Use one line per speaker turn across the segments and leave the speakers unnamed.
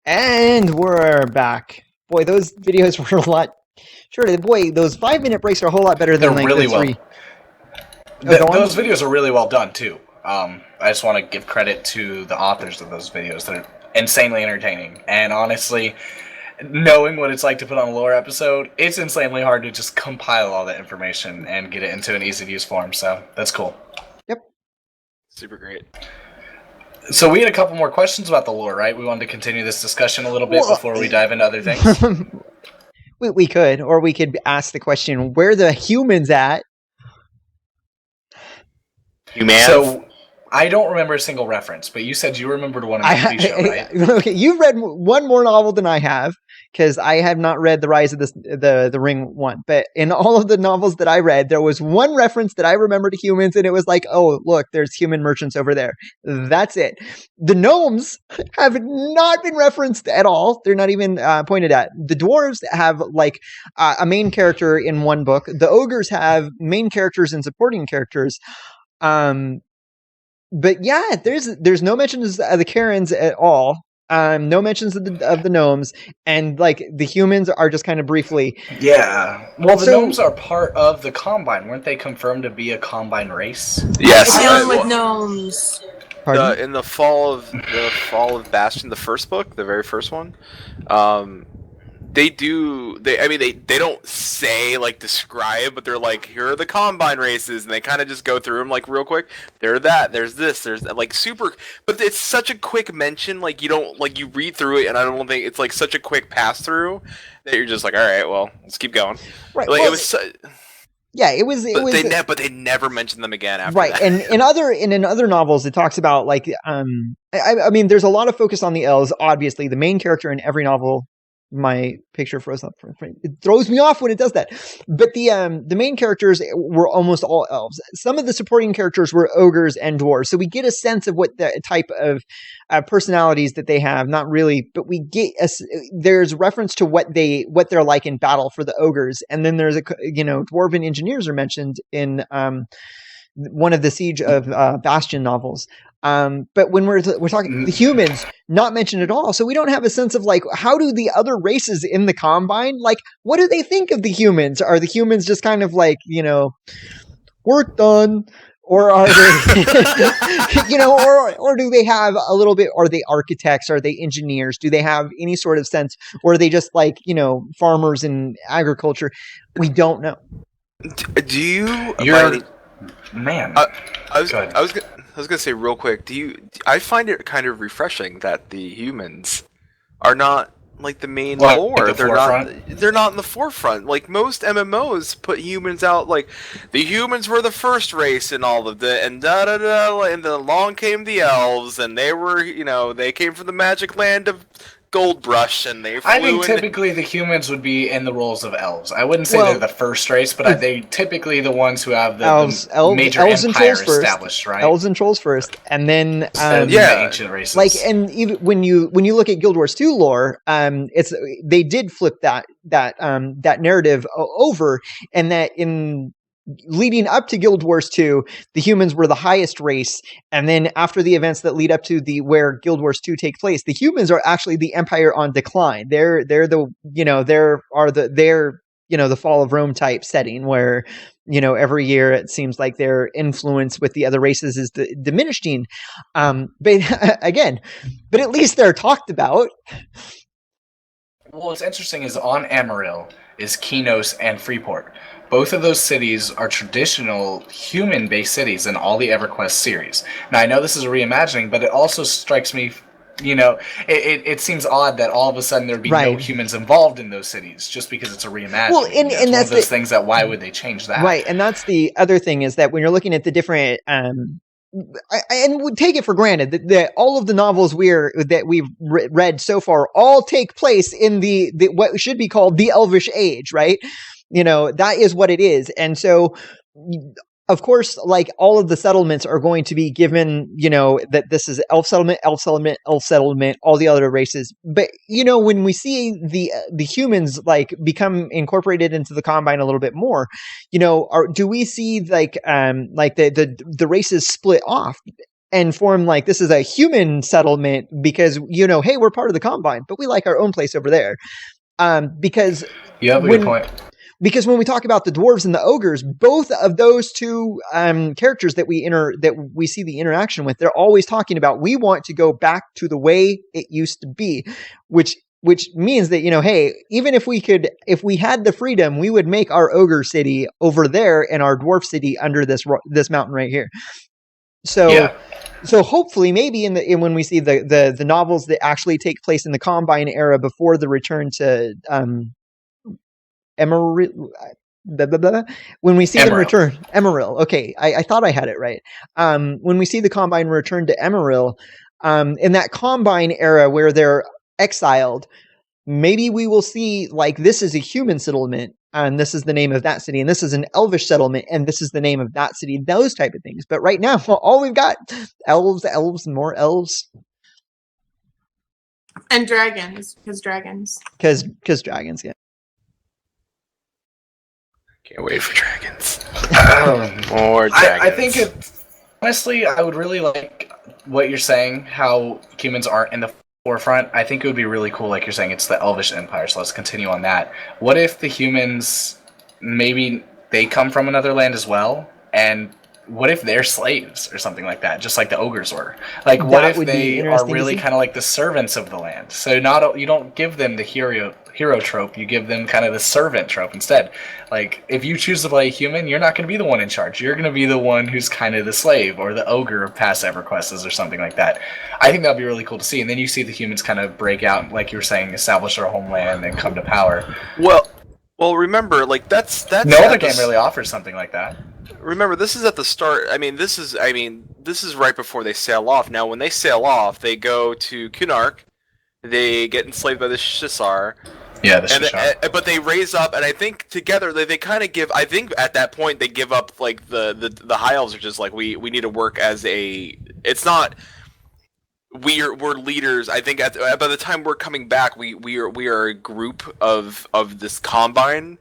And we're back. Boy, those videos were a lot shorter. Boy, those 5-minute breaks are a whole lot better than
They're really
the three.
Those videos are really well done too. I just want to give credit to the authors of those videos. They're insanely entertaining. And honestly, knowing what it's like to put on a lore episode, it's insanely hard to just compile all that information and get it into an easy-to-use form. So that's cool.
Yep.
Super great.
So we had a couple more questions about the lore, right? We wanted to continue this discussion a little bit before we dive into other things.
we could, or we could ask the question, where the humans at?
Humans?
So I don't remember a single reference, but you said you remembered one in the TV show, right?
Okay, you've read one more novel than I have, because I have not read The Rise of the Ring one. But in all of the novels that I read, there was one reference that I remember to humans, and it was like, oh, look, there's human merchants over there. That's it. The gnomes have not been referenced at all. They're not even pointed at. The dwarves have like a main character in one book. The ogres have main characters and supporting characters. But yeah, there's no mentions of the Karens at all. No mentions of the gnomes, and like the humans are just kind of briefly.
Yeah. Well, the gnomes are part of the Combine. Weren't they confirmed to be a Combine race?
Yes.
Dealing with gnomes.
In the fall of Bastion, the first book, the very first one, they don't say, like, describe, but they're like, here are the Combine races, and they kind of just go through them, like, real quick. There's that, like, super, but it's such a quick mention, like, you don't, like, you read through it, and I don't think it's, like, such a quick pass-through, that you're just like, alright, well, let's keep going.
Right,
like,
well,
it was...
Yeah, it was.
But they never mentioned them again after
right,
that.
and in other novels, it talks about like I mean, there's a lot of focus on the elves. Obviously, the main character in every novel. My picture froze up. It throws me off when it does that. But the main characters were almost all elves. Some of the supporting characters were ogres and dwarves. So we get a sense of what the type of personalities that they have. Not really, but we get there's reference to what they're like in battle for the ogres, and then there's dwarven engineers are mentioned in one of the Siege of Bastion novels. But when we're talking the humans, not mentioned at all. So we don't have a sense of like, how do the other races in the Combine, like, what do they think of the humans? Are the humans just kind of like, work done? Or are they, or do they have a little bit, are they architects? Are they engineers? Do they have any sort of sense? Or are they just like, farmers in agriculture? We don't know.
Do you...
Man.
I was gonna say real quick. I find it kind of refreshing that the humans are not like the main lore. They're not in the forefront. Like most MMOs put humans out. Like the humans were the first race in all of the and and then along came the elves, and they were they came from the magic land of Goldbrush, and they flew.
I think typically the humans would be in the roles of elves. I wouldn't say they're the first race, but they typically the ones who have the major empire established, right?
Elves and trolls first, and then
the ancient races.
Like, and even when you look at Guild Wars 2 lore, they did flip that narrative over, and that in leading up to Guild Wars 2, the humans were the highest race, and then after the events that lead up to where Guild Wars 2 take place, the humans are actually the empire on decline. They're the fall of Rome type setting where every year it seems like their influence with the other races is diminishing. But at least they're talked about.
Well, what's interesting is on Amaryll is Kinos and Freeport. Both of those cities are traditional human-based cities in all the EverQuest series. Now, I know this is a reimagining, but it also strikes me, it seems odd that all of a sudden there'd be no humans involved in those cities just because it's a reimagining. Well, and that's one of those things that why would they change that?
Right, and that's the other thing is that when you're looking at the different... and would take it for granted that all of the novels that we've read so far all take place in the what should be called the Elvish Age, right? That is what it is. And so, of course, like all of the settlements are going to be given, that this is elf settlement, all the other races. But, when we see the humans like become incorporated into the Combine a little bit more, do we see like the races split off? and form like this is a human settlement because hey, we're part of the Combine, but we like our own place over there. Because
you have a good point.
Because when we talk about the dwarves and the ogres, both of those two characters that we see the interaction with, they're always talking about we want to go back to the way it used to be, which means that hey, even if we had the freedom, we would make our ogre city over there and our dwarf city under this mountain right here. So hopefully maybe when we see the novels that actually take place in the Combine era before the return to Emerald, when we see them return Emerald. Okay, I thought I had it right. When we see the Combine return to Emerald, in that Combine era where they're exiled, maybe we will see like this is a human settlement and this is the name of that city, and this is an elvish settlement and this is the name of that city, those type of things. But right now, all we've got elves, more elves.
And dragons, because dragons,
yeah.
Can't wait for dragons. More dragons.
I think honestly, I would really like what you're saying, how humans aren't in the forefront. I think it would be really cool, like you're saying, it's the Elvish Empire, so let's continue on that. What if the humans, maybe they come from another land as well, and what if they're slaves or something like that, just like the ogres were? Like, what if they are really kind of like the servants of the land? So you don't give them the hero trope, you give them kind of the servant trope instead. Like, if you choose to play a human, you're not going to be the one in charge. You're going to be the one who's kind of the slave or the ogre of past EverQuests or something like that. I think that would be really cool to see. And then you see the humans kind of break out, like you were saying, establish their homeland and come to power.
Well, remember, like that's
no other game really offers something like that.
Remember, this is at the start. This is right before they sail off. Now, when they sail off, they go to Kunark. They get enslaved by the Shisar.
Yeah, the Shisar.
But they raise up, and I think together they kind of give. I think at that point they give up. Like the High Elves are just like we need to work as a. It's not. We're leaders. I think by the time we're coming back, we are a group of this Combine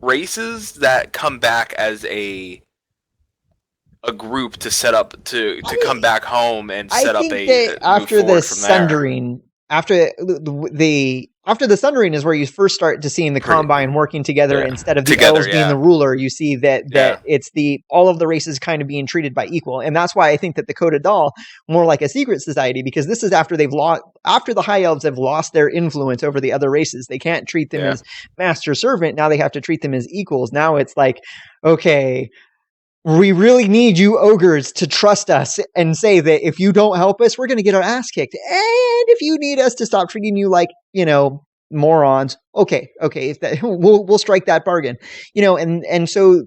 races that come back as a group to set up to come back home and set up a.
After the Sundering, after the Sundering is where you first start to seeing the Combine working together instead of the elves being the ruler. You see that it's all of the races kind of being treated by equal, and that's why I think that the Coda Dal more like a secret society, because this is after after the High Elves have lost their influence over the other races. They can't treat them as master servant. Now they have to treat them as equals. Now it's like, okay, we really need you ogres to trust us and say that if you don't help us, we're going to get our ass kicked. And if you need us to stop treating you like, morons, okay, we'll strike that bargain. And so,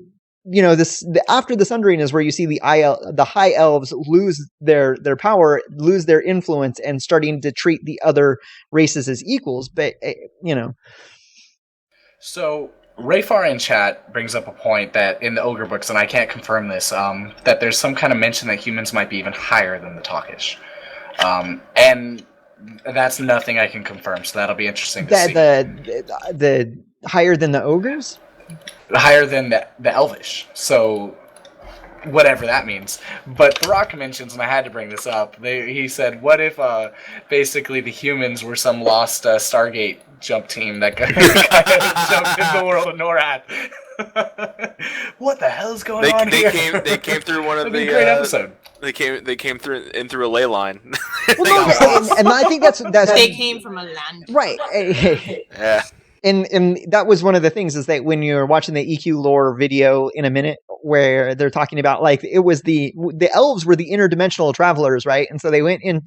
after the Sundering is where you see the High Elves lose their power, lose their influence, and starting to treat the other races as equals. But,
So Rayfar in chat brings up a point that in the Ogre books, and I can't confirm this, that there's some kind of mention that humans might be even higher than the Talkish. And that's nothing I can confirm, so that'll be interesting to see.
The higher than the ogres?
Higher than the Elvish. So whatever that means. But Brock mentions, and I had to bring this up, he said, what if basically the humans were some lost Stargate jump team that kind of jumped into the world of Norrath? What the hell is going on here?
They came through one of the
great episode.
They came through a ley line.
And I think that's
they came from a land,
right?
Yeah.
And that was one of the things, is that when you're watching the EQ lore video in a minute, where they're talking about, like, it was the elves were the interdimensional travelers, right? And so they went in,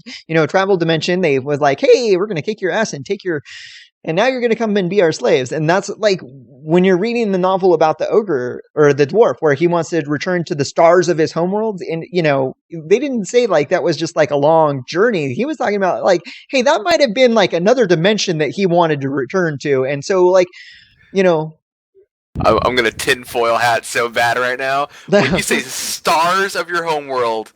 travel dimension. They was like, hey, we're going to kick your ass and now you're going to come and be our slaves. And that's like when you're reading the novel about the ogre or the dwarf, where he wants to return to the stars of his homeworld. And, they didn't say like that was just like a long journey. He was talking about like, hey, that might have been like another dimension that he wanted to return to. And so like,
I'm going to tinfoil hat so bad right now. When you say stars of your homeworld,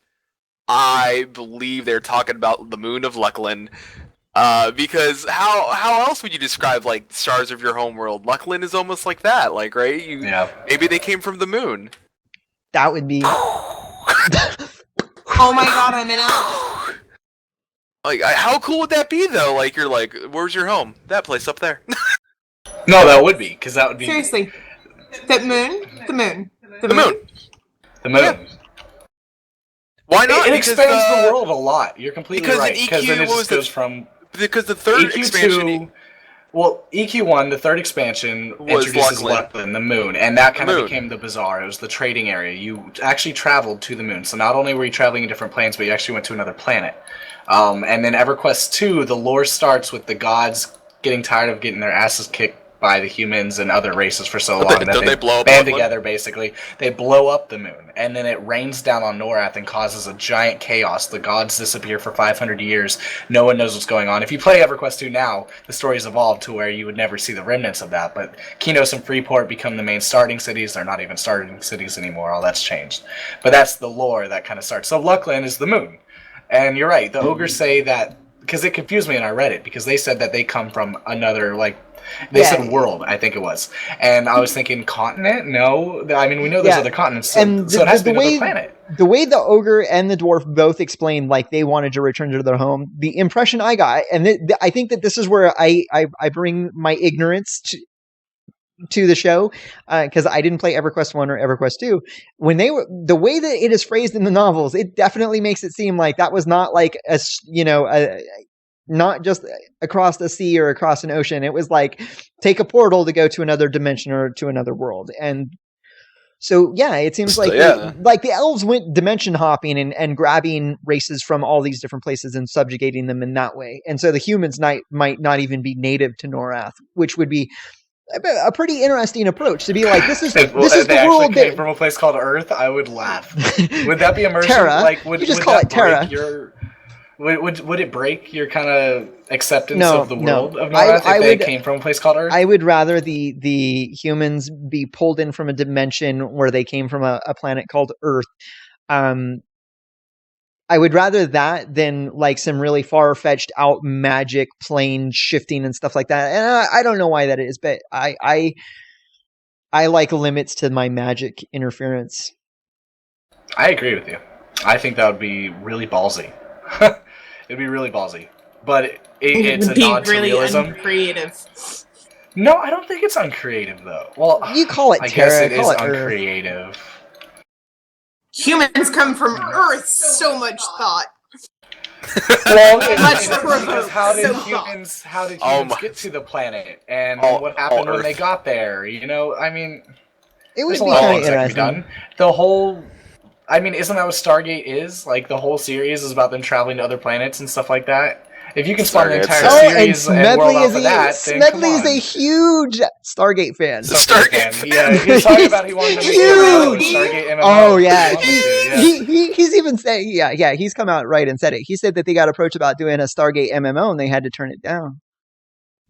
I believe they're talking about the moon of Luckland. Because how else would you describe like stars of your homeworld? Luckland is almost like that, like, right? Maybe they came from the moon.
That would be
Oh my god, I'm in it.
Like, how cool would that be, though? Like, you're like, where's your home? That place up there.
No, that would be, because that would be...
Seriously. The moon? The moon.
The moon.
The moon.
Yeah. Why not?
It expands the world a lot. You're completely
because
right.
in
Because then
EQ,
it
what
just
was
goes from...
Because the third
EQ2,
expansion...
well, EQ1, the third expansion,
Was
introduces
Lachlan.
Lachlan, the moon, and that kind of
moon.
became the bazaar. It was the trading area. You actually traveled to the moon. So not only were you traveling in different planes, but you actually went to another planet. And then EverQuest 2, the lore starts with the gods getting tired of getting their asses kicked by the humans and other races for so long that
they blow up
band
Lachlan?
together, basically. They blow up the moon, and then it rains down on Norrath and causes a giant chaos. The gods disappear for 500 years. No one knows what's going on. If you play EverQuest 2 now, the story's evolved to where you would never see the remnants of that, but Kinos and Freeport become the main starting cities. They're not even starting cities anymore. All that's changed. But that's the lore that kind of starts. So Lachlan is the moon. And you're right, the ogres say that, because it confused me when I read it, because they said that they come from another, like, they said world, I think it was. And I was thinking, continent? No. I mean, we know there's other continents, so,
And
so it has to be another planet.
The way the ogre and the dwarf both explained, like, they wanted to return to their home, the impression I got, and I think that this is where I bring my ignorance to the show, because I didn't play EverQuest 1 or EverQuest 2. When they were, the way that it is phrased in the novels, it definitely makes it seem like that was not like not just across the sea or across an ocean. It was like, take a portal to go to another dimension or to another world. And so, yeah, it seems like the elves went dimension hopping and grabbing races from all these different places and subjugating them in that way. And so the humans might not even be native to Norrath, which would be a pretty interesting approach to be like, this is the world
that came from a place called Earth. I would laugh. Would that be immersion?
Terra.
Like, would
You just
would
call
that
it Terra.
break your, would it break your kind of acceptance of the world of
I
Norrath if
would-
they came from a place called Earth?
I would rather the humans be pulled in from a dimension where they came from a planet called Earth. I would rather that than like some really far-fetched out magic plane shifting and stuff like that. And I don't know why that is, but I like limits to my magic interference.
I agree with you. I think that would be really ballsy. It'd be really ballsy. But it's a nod to
really
realism.
uncreative.
No, I don't think it's uncreative, though. Well,
You call it
I
Terra,
guess it is
call it Earth.
uncreative.
Humans come from Earth. So much thought.
Well,
Much
because how did
so
humans
Oh my-
get to the planet, and
All-
what happened
all
when they
Earth.
got there? You know, I mean,
It would
there's a
be
lot of
kind of
things that can be
interesting.
done. The whole, I mean, isn't that what Stargate is? Like the whole series is about them traveling to other planets and stuff like that. If you can spawn an
Stargate's
entire
Oh,
series and world off of that, then come
Smedley is
on.
a huge Stargate fan.
Stargate fan.
Yeah, he was talking about he wanted to make a Stargate MMO.
Oh yeah,
He wanted to, yeah.
he's even said he's come out right and said it. He said that they got approached about doing a Stargate MMO and they had to turn it down.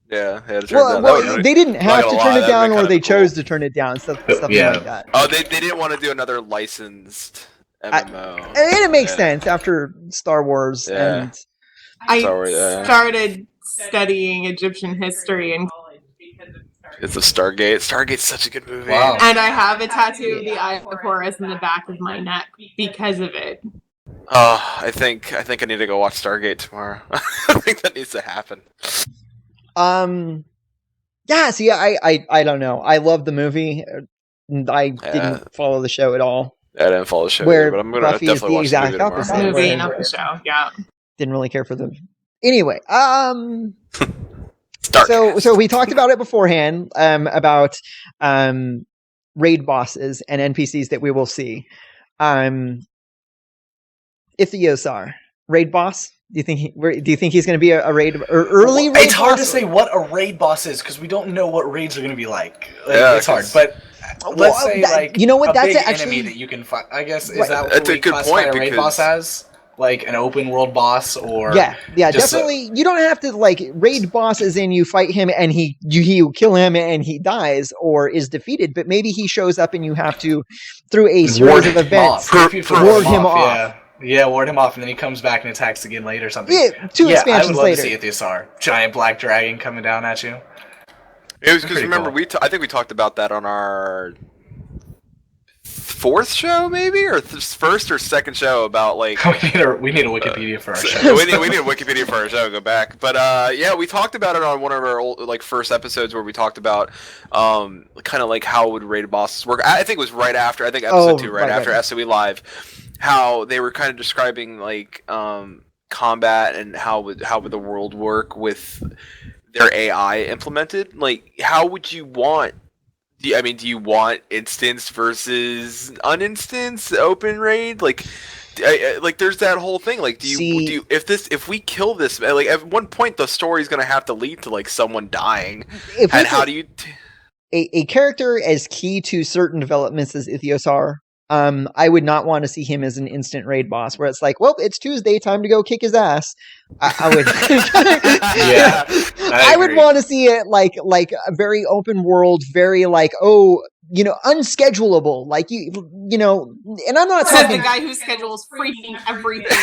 Yeah, they had to turn it down. That would really-
They didn't have to
gonna
turn
lie,
it
that'd
down,
be
or
kinda
they
cool.
chose to turn it down. Something
Yeah.
like that.
Oh, they didn't want to do another licensed MMO.
And it makes sense after Star Wars
Yeah.
and
I
Sorry,
started studying Egyptian history and
It's a Stargate. Stargate's such a good movie.
Wow.
I have a tattoo of the Eye of Horus in the back of my neck because of it.
Oh, I think I need to go watch Stargate tomorrow. I think that needs to happen.
yeah. See, I don't know. I love the movie. I didn't follow the show at all.
I didn't follow the show,
Where
either, but I'm gonna
Buffy is
definitely
the
watch
exact
the movie tomorrow.
opposite.
Movie,
Right.
not the show. Yeah.
Didn't really care for them. Anyway,
Stargate.
so we talked about it beforehand, about raid bosses and NPCs that we will see. Ithiosar, raid boss. Do you think he's going to be a raid or early raid?
It's hard to
boss?
say what a raid boss is because we don't know what raids are going to be like.
Yeah,
It's hard,
'cause-
but let's say
that- you know what,
a
that's
big
actually-
enemy that you can fight. I guess is
Right.
that what
That's a
we
good
classify
point,
a raid
because-
boss as? Like an open world boss, or
Yeah,
just
definitely. You don't have to like raid boss as in you fight him and he kill him and he dies or is defeated, but maybe he shows up and you have to, through a series of events, ward him off.
Yeah, ward him off, and then he comes back and attacks again later or something.
Yeah, two
I
expansions
would love
later.
to see Ithiosar, giant black dragon coming down at you.
It was because
Pretty
remember
cool.
I think we talked about that on our fourth show maybe, or first or second show about like
we need a Wikipedia for our show.
we need a Wikipedia for our show. Go back, but yeah, we talked about it on one of our old, like first episodes where we talked about kind of like how would raid bosses work. I think it was right after. I think episode 2, right after SOE Live, how they were kind of describing like combat and how would the world work with their AI implemented. Like, how would you want? Do you want instance versus uninstance open raid? Like, like there's that whole thing. Like, do you if we kill this, like at one point the story's gonna have to lead to like someone dying, and how do you?
A character as key to certain developments as Ithios are, I would not want to see him as an instant raid boss where it's like, well, it's Tuesday, time to go kick his ass. I would,
Yeah,
I would want to see it like a very open world, very like, unschedulable. Like you know, and I'm not
Said
talking
the guy who schedules freaking everything.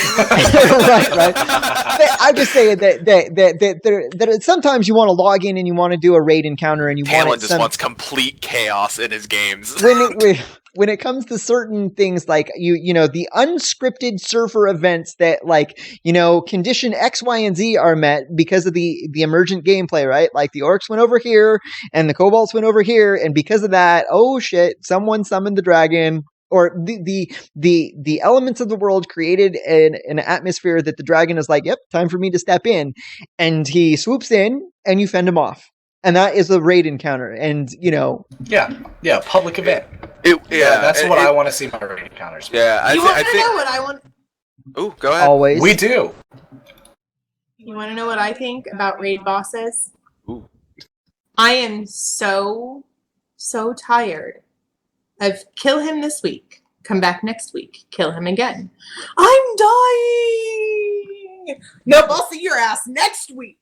right. But I'm just saying that sometimes you want to log in and you want to do a raid encounter and you
Talon just wants complete chaos in his games.
When it comes to certain things like the unscripted surfer events that condition X, Y, and Z are met because of the emergent gameplay, right? Like the orcs went over here and the kobolds went over here, and because of that, oh shit, someone summoned the dragon, or the elements of the world created an atmosphere that the dragon is like, yep, time for me to step in, and he swoops in and you fend him off. And that is a raid encounter, and
yeah, public event. That's what I want to see my raid encounters.
Yeah,
You want to know what I want?
Ooh, go ahead.
Always,
we do.
You want to know what I think about raid bosses?
Ooh.
I am so tired of kill him this week, come back next week, kill him again. I'm dying. No, I'll see your ass next week.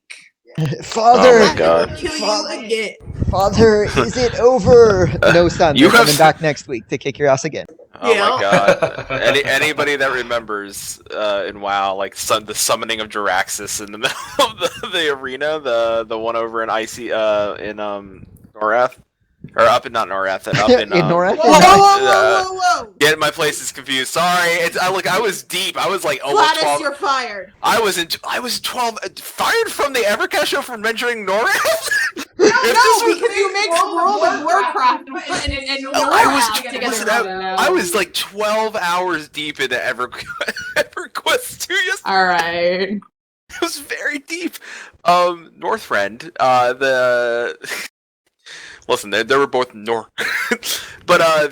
Father,
Oh my God.
Kill you again.
Father, is it over? No, son, you're coming back next week to kick your ass again.
Oh my God! Anybody that remembers in WoW, like the summoning of Jiraxis in the middle of the arena, the one over in Norrath, or up in not Norrath, and up in
Norrath.
Whoa!
Getting my places confused. Sorry, I was deep. I was like almost
Gladys,
12.
you're fired.
I was 12. Fired from the EverCast show for mentioning Norrath.
No, because you mixed World of Warcraft and Norrath together.
I was like 12 hours deep into EverQuest 2 yesterday.
All right.
It was very deep. Northrend, listen, they were both but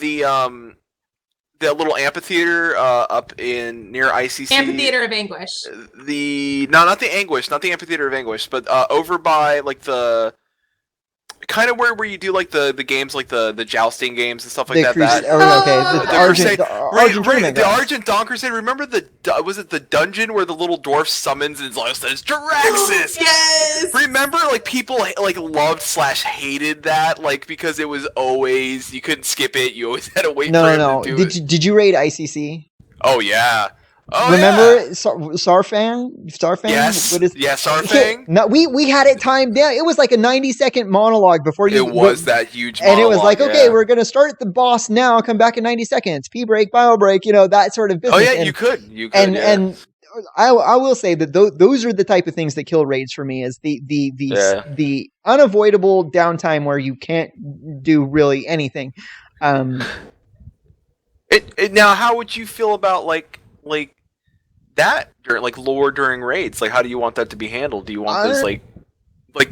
the little amphitheater up in near ICC.
Amphitheater of Anguish.
Not the Anguish, not the Amphitheater of Anguish, but over by like the kind of where you do like the games, like the jousting games and stuff like that. The Argent Dawn Crusade. Remember was it the dungeon where the little dwarf summons and says Jiraxis?
Yes.
Remember, like people like loved / hated that, like because it was always you couldn't skip it. You always had to wait.
No. Did you raid ICC?
Oh yeah. Oh,
remember
yeah.
Sarfang?
Yes. Sarfang.
Okay, no, we had it timed down. It was like a 90-second monologue before you.
It was that huge monologue,
and it was like, okay, we're going to start the boss now. Come back in 90 seconds. P break, bio break. That sort of business.
Oh yeah, you could.
And I will say that those are the type of things that kill raids for me. Is the unavoidable downtime where you can't do really anything.
Now, how would you feel about like that during lore during raids? Like, how do you want that to be handled? Do you want this like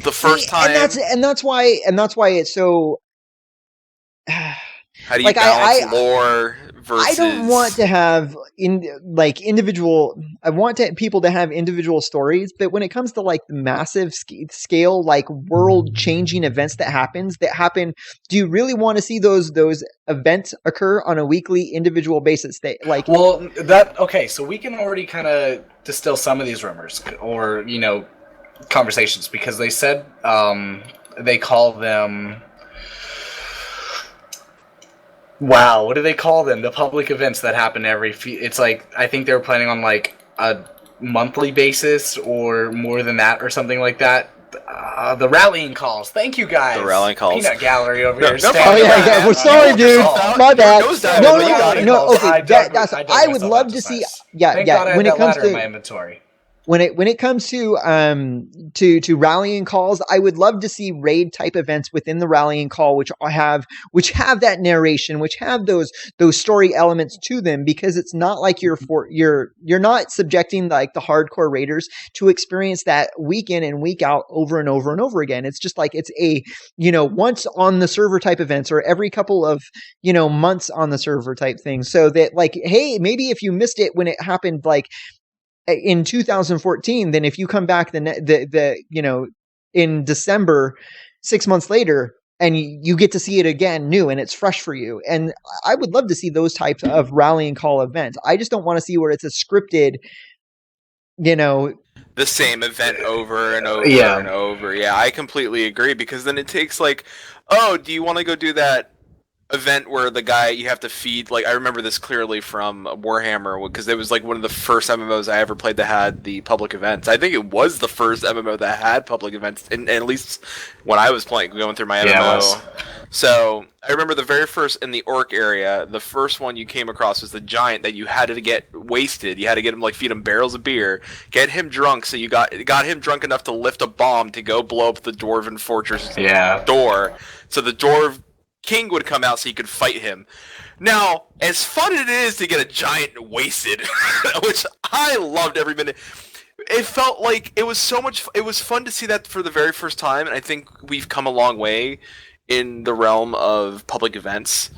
the first time?
And that's why it's so.
How do you balance lore versus?
I don't want to have individual. I want people to have individual stories, but when it comes to the massive scale, world-changing events that happen, do you really want to see those events occur on a weekly, individual basis?
So we can already kind of distill some of these rumors or conversations, because they said they call them. Wow, what do they call them? The public events that happen it's I think they were planning on a monthly basis or more than that or something like that. The rallying calls. Thank you guys.
The rallying calls.
Peanut gallery over
No,
here.
no
standing
problem.
around.
Yeah. We're sorry, dude. My bad.
Goes down,
No,
but you got it.
no. Okay,
dug
I would
myself
love
out
to see.
size.
Yeah,
Thank
yeah.
God I had
When it
that
comes
ladder in my
to
inventory.
when it comes to rallying calls, I would love to see raid type events within the rallying call, which have that narration, which have those story elements to them, because it's not like you're not subjecting like the hardcore raiders to experience that week in and week out over and over and over again. It's just like it's a once on the server type events, or every couple of months on the server type thing, so that like, hey, maybe if you missed it when it happened like in 2014, then if you come back in December 6 months later, and you get to see it again new and it's fresh for you. And I would love to see those types of rallying call events. I just don't want to see where it's a scripted
the same event over and over
Yeah.
and over. Yeah, I completely agree, because then it takes like, oh, do you want to go do that event where the guy you have to feed? Like, I remember this clearly from Warhammer, because it was like one of the first MMOs I ever played that had the public events. I think it was the first MMO that had public events, and at least when I was playing, going through my MMO.
Yeah, it was.
So I remember the very first, in the orc area, the first one you came across was the giant that you had to get wasted. You had to get him, like, feed him barrels of beer, get him drunk, so you got him drunk enough to lift a bomb to go blow up the Dwarven Fortress door. So the Dwarf King would come out so you could fight him. Now, as fun as it is to get a giant wasted, which I loved every minute, it felt like it was so much. It was fun to see that for the very first time, and I think we've come a long way in the realm of public events.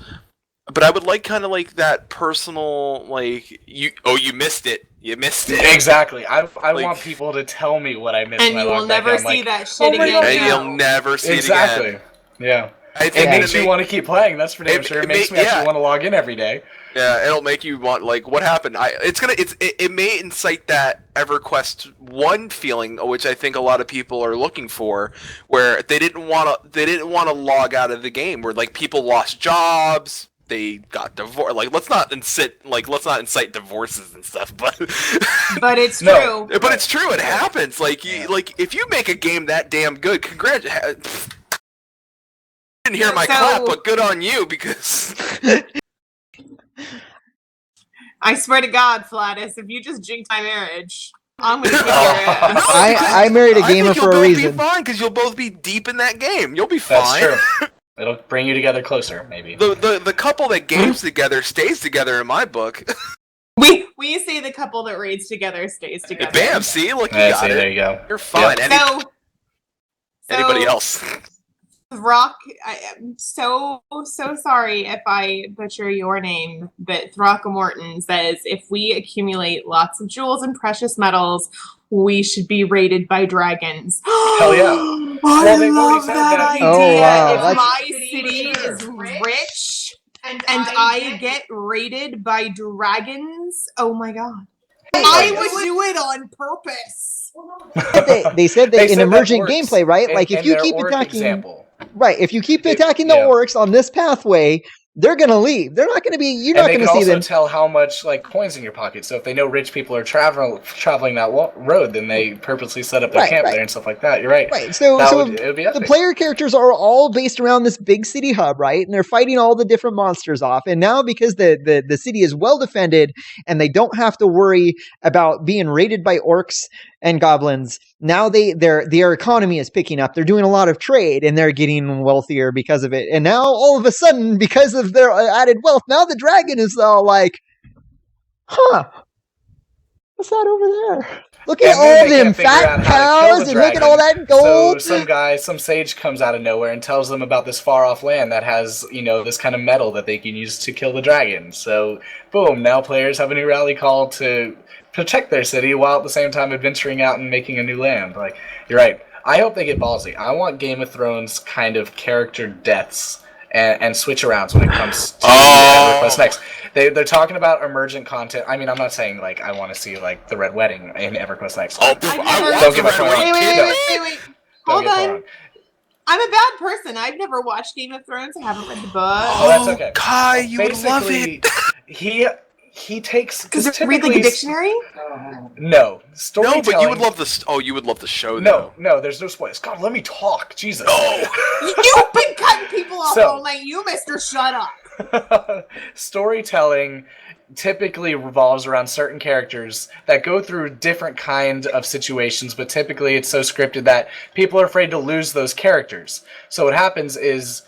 But I would like kind of like that personal, like, you missed it. You missed it.
Exactly. I want people to tell me what I missed.
And
when
you
I
will
log back
never
in. I'm
see
like,
that shit
oh my
again.
God,
And you'll never see it again.
Exactly. Yeah.
I think
It makes
it'll
you want to keep playing. That's for damn sure. It makes me actually want to log in every day.
Yeah, it'll make you want, like, what happened? It may incite that EverQuest 1 feeling, which I think a lot of people are looking for, where they didn't want to log out of the game, where like people lost jobs, they got divorced. Like, let's not incite divorces and stuff, but
it's
No.
true.
but it's true. It happens. Like, like if you make a game that damn good, congratulations. Didn't hear my clap, but good on you, because
I swear to God, Flatus, if you just jinx my marriage, I'm gonna kick your ass.
I married a gamer for a reason.
You'll be fine, because you'll both be deep in that game. You'll be fine.
That's true. It'll bring you together closer, maybe.
The couple that games together stays together in my book.
We say the couple that raids together stays together.
Bam! See, look, you got it.
There you go.
You're fine.
Yeah.
Anybody else?
Throck, I am so sorry if I butcher your name, but Throckmorton says if we accumulate lots of jewels and precious metals, we should be raided by dragons.
Hell yeah.
I love that idea.
Oh, wow.
If my city is rich and I get raided by dragons, oh my God. I would do it on purpose.
They said that
They
in
said that
emergent
works
gameplay, right? Like if
in
you
their
keep
orc
attacking,
example.
right? If you keep attacking the orcs on this pathway, they're gonna leave. They're not gonna be. You're not gonna see them.
And they can also tell how much like coins in your pocket. So if they know rich people are traveling that road, then they purposely set up their camp there and stuff like that. You're right.
Right. So
it would be
the player characters are all based around this big city hub, right? And they're fighting all the different monsters off. And now because the city is well defended and they don't have to worry about being raided by orcs and goblins, now their economy is picking up. They're doing a lot of trade and they're getting wealthier because of it. And now all of a sudden, because of their added wealth, now the dragon is all like, huh, what's that over there? Look at all them fat cows and look at all that gold.
So some sage comes out of nowhere and tells them about this far off land that has, this kind of metal that they can use to kill the dragon. So boom, now players have a new rally call to protect their city while at the same time adventuring out and making a new land. Like, you're right. I hope they get ballsy. I want Game of Thrones kind of character deaths and switch arounds when it comes to EverQuest Next. They're talking about emergent content. I mean, I'm not saying like I want to see like the Red Wedding in EverQuest Next.
Don't get me
wrong. Wait. Hold on. I'm a bad person. I've never watched Game of Thrones. I haven't read the book.
Oh, that's okay.
Kai, you would love it.
he takes
Because read like a dictionary.
No
No,
storytelling.
but you would love the. Oh, you would love the show.
No,
though.
there's no spoilers. God, let me talk. Jesus.
You've been cutting people off
So-
all night. You, Mister, shut up.
Storytelling typically revolves around certain characters that go through different kind of situations, but typically it's so scripted that people are afraid to lose those characters. So what happens is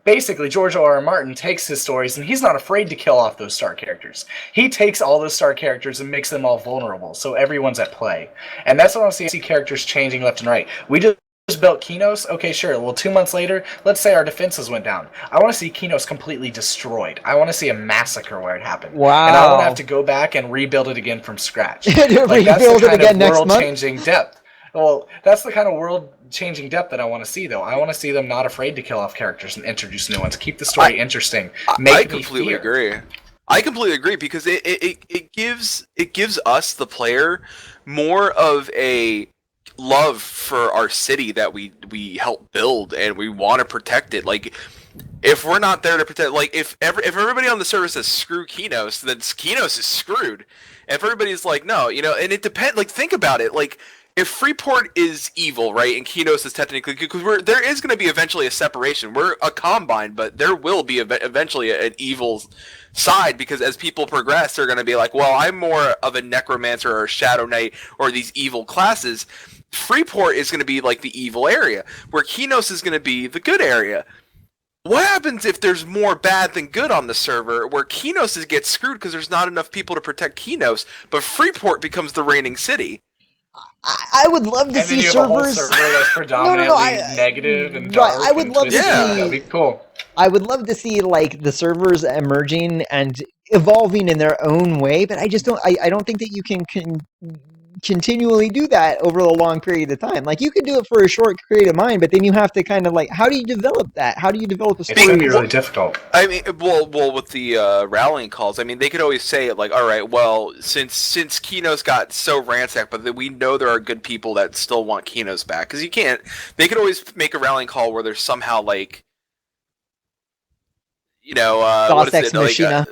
basically George R.R. Martin takes his stories and he's not afraid to kill off those star characters. He takes all those star characters and makes them all vulnerable, so everyone's at play. And that's what I see characters changing left and right. We just built Kinos. Okay, sure. Well, 2 months later, let's say our defenses went down. I want to see Kinos completely destroyed. I want to see a massacre where it happened.
Wow.
And I want to have to go back and rebuild it again from scratch.
Rebuild it again next month?
World-changing depth. Well, that's the kind of world-changing depth that I want to see, though. I want to see them not afraid to kill off characters and introduce new ones. Keep the story interesting.
I completely agree. I completely agree because it gives us, the player, more of a love for our city that we help build, and we want to protect it. Like, if we're not there to protect, like, if everybody on the server says screw Kinos, then Kinos is screwed. And if everybody's like, no, and it depends. Like, think about it. Like, if Freeport is evil, right, and Kinos is technically, because there is going to be eventually a separation. We're a combine, but there will be eventually an evil side, because as people progress, they're going to be like, well, I'm more of a necromancer or a shadow knight or these evil classes. Freeport is going to be like the evil area, where Kinos is going to be the good area. What happens if there's more bad than good on the server, where Kinos gets screwed because there's not enough people to protect Kinos, but Freeport becomes the reigning city?
I would love to see
you have a whole
servers.
server that's predominantly negative and dark.
I would love to see.
That'd be cool.
I would love to see like the servers emerging and evolving in their own way, but I just don't. I don't think that you can continually do that over a long period of time. Like, you could do it for a short period of time, but then you have to kind of like, how do you develop that? How do you develop a story?
It's going to be really difficult.
I mean, well, with the rallying calls, I mean, they could always say like, all right, well, since Kinos got so ransacked, but we know there are good people that still want Kinos back, because you can't. They could always make a rallying call where there's somehow like,
Dos Ex Machina.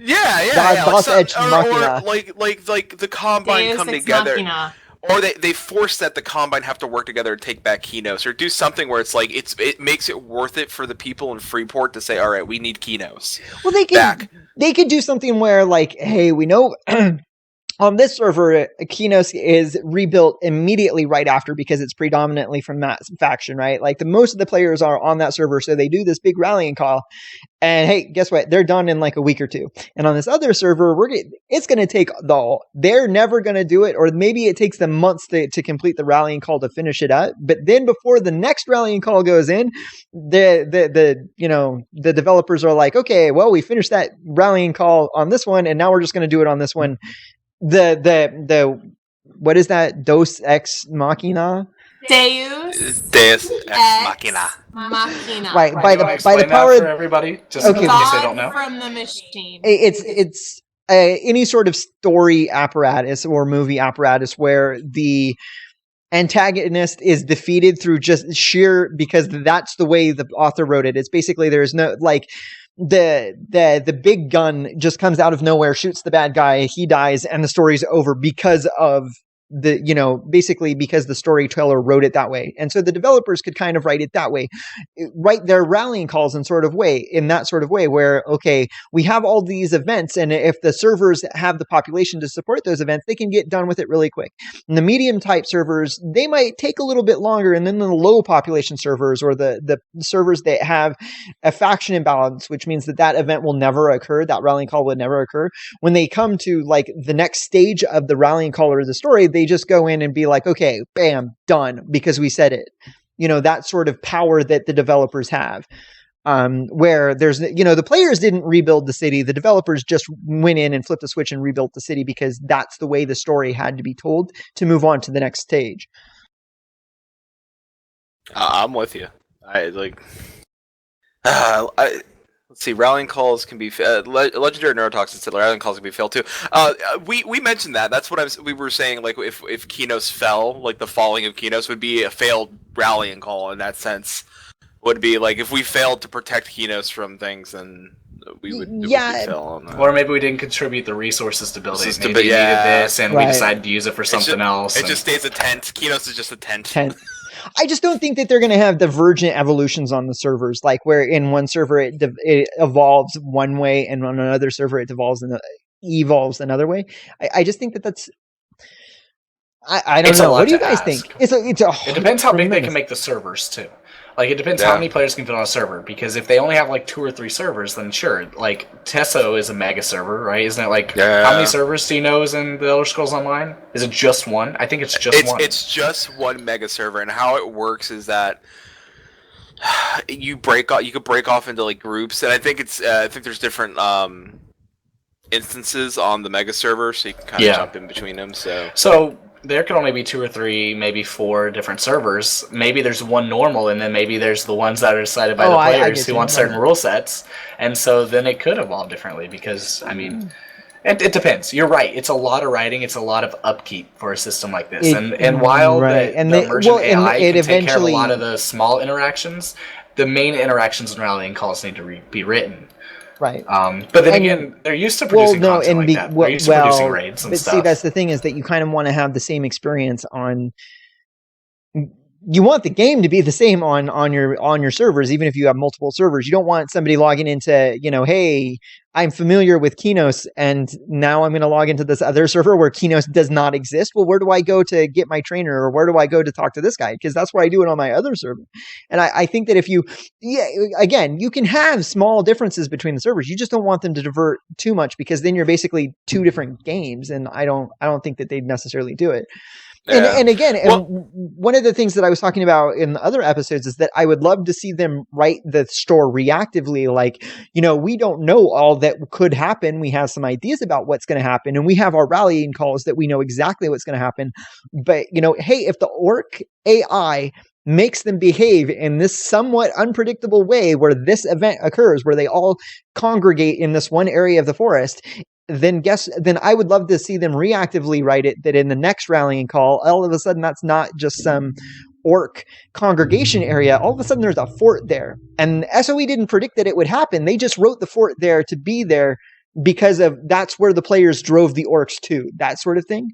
Dos
Ex Machina.
Or like the Combine come together.
Machina.
Or they force that the Combine have to work together to take back Kinos, or do something where it's like it makes it worth it for the people in Freeport to say, all right, we need Kinos.
Well, they could do something where, like, hey, we know on this server, Kinos is rebuilt immediately right after, because it's predominantly from that faction, right? Like, most of the players are on that server, so they do this big rallying call. And hey, guess what? They're done in like a week or two. And on this other server, it's going to take they're never going to do it, or maybe it takes them months to complete the rallying call to finish it up. But then before the next rallying call goes in, the developers are like, okay, well, we finished that rallying call on this one, and now we're just going to do it on this one. The what is that? Dos Ex Machina?
Deus Ex Machina.
Right, by the power
for everybody, just in case they don't know.
From the machine.
It's any sort of story apparatus or movie apparatus where the antagonist is defeated through just sheer, because that's the way the author wrote it. It's basically, there's no like the big gun just comes out of nowhere, shoots the bad guy, he dies, and the story's over because of basically because the storyteller wrote it that way. And so the developers could kind of write it that way, write their rallying calls in that sort of way where, okay, we have all these events, and if the servers have the population to support those events, they can get done with it really quick. And the medium type servers, they might take a little bit longer, and then the low population servers, or the servers that have a faction imbalance, which means that event will never occur, that rallying call would never occur. When they come to like the next stage of the rallying call or the story, they just go in and be like, okay, bam, done, because we said it. That sort of power that the developers have. Where there's, the players didn't rebuild the city. The developers just went in and flipped the switch and rebuilt the city, because that's the way the story had to be told to move on to the next stage.
I'm with you. Let's see. Rallying calls can be legendary neurotoxin said rallying calls can be failed too. We mentioned that. That's what we were saying. Like if Kinos fell, like the falling of Kinos would be a failed rallying call in that sense. Would be like if we failed to protect Kinos from things, then we would
Yeah.
fail on that.
Or maybe we didn't contribute the resources to build it.
Just to
Maybe
bu-
we
yeah.
needed this, and we
Right.
decided to use it for something else.
It
and-
just stays a tent. Kinos is just a tent.
I just don't think that they're going to have divergent evolutions on the servers, like where in one server it evolves one way, and on another server it evolves another way. I just think that's. I don't
It's a
know.
lot
What do you
to
guys
ask.
think? It
depends how big they
tremendous.
can make the servers too. Like it depends
Yeah.
how many players can fit on a server. Because if they only have like 2 or 3 servers, then sure. Like Tesso is a mega server, right? Isn't it like
Yeah.
how many servers do you know is in the Elder Scrolls Online? Is it just one? I think it's just one.
It's just one mega server, and how it works is that you could break off into like groups, and I think there's different instances on the mega server, so you can kind of jump in between them.
So there could only be 2 or 3, maybe 4 different servers. Maybe there's one normal, and then maybe there's the ones that are decided by the players who want certain rule sets. And so then it could evolve differently because, I mean, it depends. You're right. It's a lot of writing. It's a lot of upkeep for a system like this. And while the emergent AI can take care of a lot of the small interactions, the main interactions and rallying calls need to be written.
Right.
But then again, they're used to producing content like that. They're used to producing raids and stuff.
See, that's the thing is that you kind of want to have the same experience on. You want the game to be the same on your servers, even if you have multiple servers. You don't want somebody logging into, hey, I'm familiar with Kinos, and now I'm going to log into this other server where Kinos does not exist. Well, where do I go to get my trainer, or where do I go to talk to this guy? Because that's where I do it on my other server. And I think that if you, again, you can have small differences between the servers. You just don't want them to divert too much, because then you're basically 2 different games, and I don't think that they'd necessarily do it.
Yeah.
And again, one of the things that I was talking about in the other episodes is that I would love to see them write the store reactively. Like, we don't know all that could happen. We have some ideas about what's going to happen, and we have our rallying calls that we know exactly what's going to happen. But, hey, if the orc AI makes them behave in this somewhat unpredictable way where this event occurs, where they all congregate in this one area of the forest, then I would love to see them reactively write it that in the next rallying call, all of a sudden that's not just some orc congregation area. All of a sudden there's a fort there. And SOE didn't predict that it would happen. They just wrote the fort there to be there because of that's where the players drove the orcs to, that sort of thing.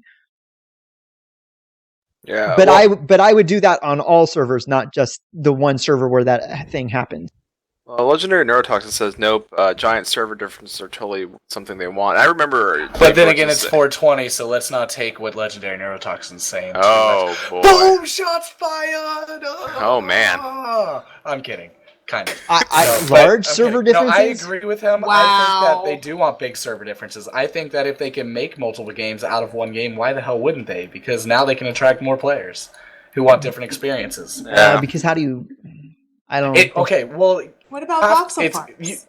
Yeah.
But I would do that on all servers, not just the one server where that thing happened.
Legendary Neurotoxin says nope. Giant server differences are totally something they want. I remember,
but then again, it's 420, so let's not take what Legendary Neurotoxin's saying.
Oh boy!
Boom! Shots fired!
Oh man!
I'm kidding, kind of.
Large server differences.
No, I agree with him.
Wow.
I think that they do want big server differences. I think that if they can make multiple games out of one game, why the hell wouldn't they? Because now they can attract more players who want different experiences.
Because how do you? I don't.
Okay, well.
What about voxel farms?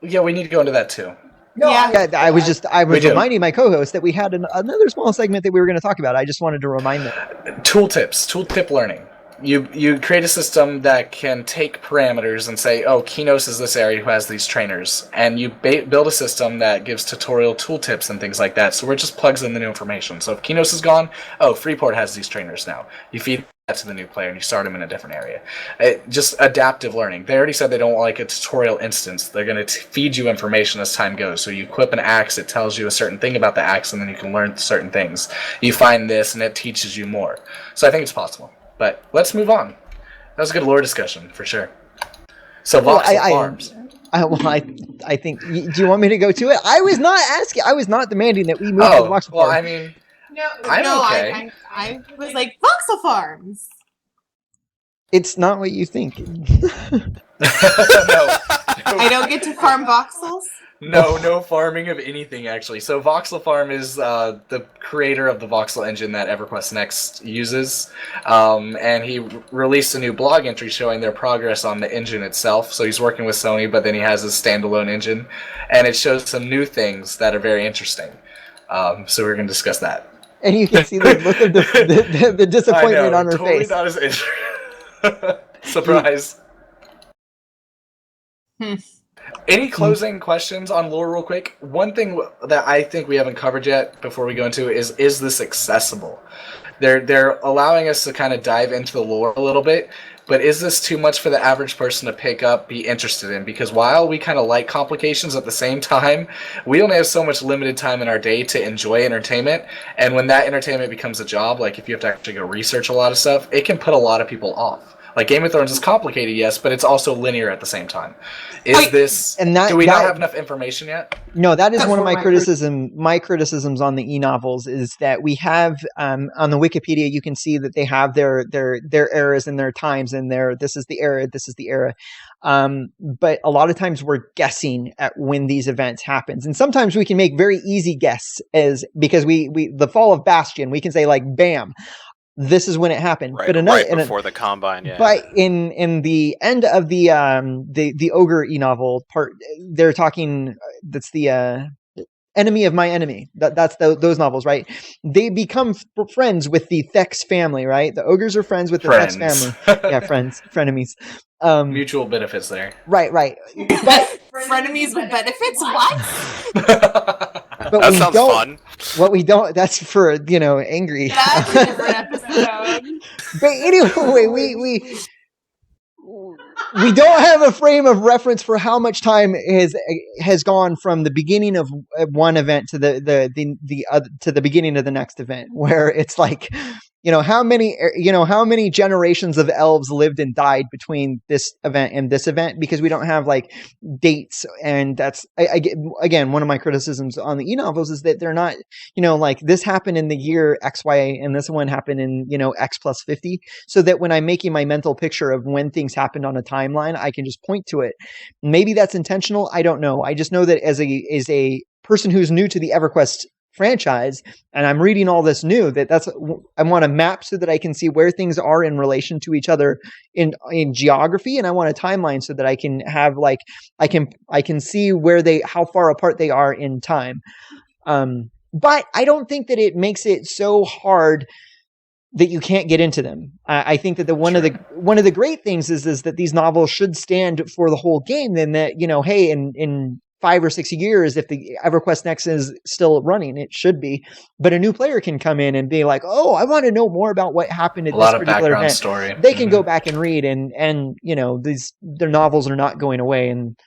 Yeah, we need to go into that too.
I was reminding my co-host that we had another small segment that we were going to talk about. I just wanted to remind them.
Tooltip learning. You create a system that can take parameters and say, oh, Kinos is this area who has these trainers, and you build a system that gives tutorial tooltips and things like that. So it just plugs in the new information. So if Kinos is gone, oh, Freeport has these trainers now. You feed that to the new player and you start them in a different area. Just adaptive learning. They already said they don't want like a tutorial instance. They're going to feed you information as time goes. So you equip an axe, it tells you a certain thing about the axe, and then you can learn certain things. You find this and it teaches you more. So I think it's possible. But let's move on. That was a good lore discussion for sure. So voxel farms.
I think. Do you want me to go to it? I was not asking. I was not demanding that we move to the voxel farm.
Well, I mean, okay.
I was like, voxel farms.
It's not what you think.
No.
I don't get to farm voxels?
No farming of anything, actually. So Voxel Farm is the creator of the voxel engine that EverQuest Next uses. And he released a new blog entry showing their progress on the engine itself. So he's working with Sony, but then he has his standalone engine. And it shows some new things that are very interesting. So we're going to discuss that.
And you can see the look of the disappointment on her
totally
face.
Not as interesting. Surprise. Any closing questions on lore real quick? One thing that I think we haven't covered yet before we go into is this accessible? They're allowing us to kind of dive into the lore a little bit. But is this too much for the average person to pick up, be interested in? Because while we kind of like complications at the same time, we only have so much limited time in our day to enjoy entertainment. And when that entertainment becomes a job, like if you have to actually go research a lot of stuff, it can put a lot of people off. Like Game of Thrones is complicated, yes, but it's also linear at the same time. Do we not have enough information yet?
No, that is one of my criticisms on the e-novels is that we have on the Wikipedia you can see that they have their eras and their times and this is the era. But a lot of times we're guessing at when these events happens. And sometimes we can make very easy guess because we the fall of Bastion, we can say like bam, this is when it happened.
Right,
but
before the Combine, yeah.
But in the end of the Ogre e-novel part, they're talking. That's the enemy of my enemy. That's those novels, right? They become friends with the Thex family, right? The ogres are friends with the Thex family. Yeah, frenemies.
Mutual benefits there.
Right.
But frenemies with benefits? What?
But
that sounds fun.
What we don't, that's for, angry.
That's a different episode.
But anyway, we don't have a frame of reference for how much time has gone from the beginning of one event to the other, to the beginning of the next event, where it's like, how many generations of elves lived and died between this event and this event, because we don't have like dates. And that's again one of my criticisms on the e-novels is that they're not, like this happened in the year XY and this one happened in X plus 50, so that when I'm making my mental picture of when things happened on a timeline, I can just point to it. Maybe that's intentional, I don't know. I just know that as a person who's new to the EverQuest franchise, and I'm reading all this new, I want a map so that I can see where things are in relation to each other in geography, and I want a timeline so that I can have I can see how far apart they are in time. But I don't think that it makes it so hard that you can't get into them. I think that one of the great things is that these novels should stand for the whole game. Then that hey, in 5 or 6 years, if the EverQuest Next is still running, it should be. But a new player can come in and be like, "Oh, I want to know more about what happened at this particular event."
Story.
They can go back and read, and their novels are not going away, and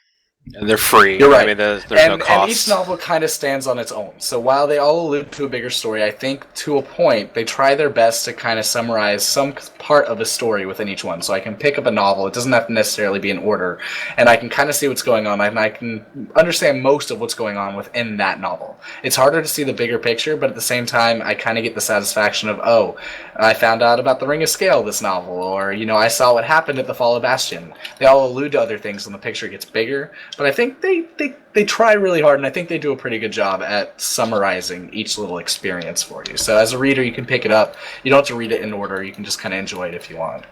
they're free.
You're right.
I mean, there's no cost.
And each novel kind of stands on its own. So while they all allude to a bigger story, I think to a point they try their best to kind of summarize some part of a story within each one. So I can pick up a novel. It doesn't have to necessarily be in order. And I can kind of see what's going on, and I can understand most of what's going on within that novel. It's harder to see the bigger picture, but at the same time, I kind of get the satisfaction of, oh, I found out about the Ring of Scale this novel, or, I saw what happened at the Fall of Bastion. They all allude to other things, and the picture gets bigger. But I think they try really hard, and I think they do a pretty good job at summarizing each little experience for you. So as a reader, you can pick it up. You don't have to read it in order. You can just kind of enjoy it if you want.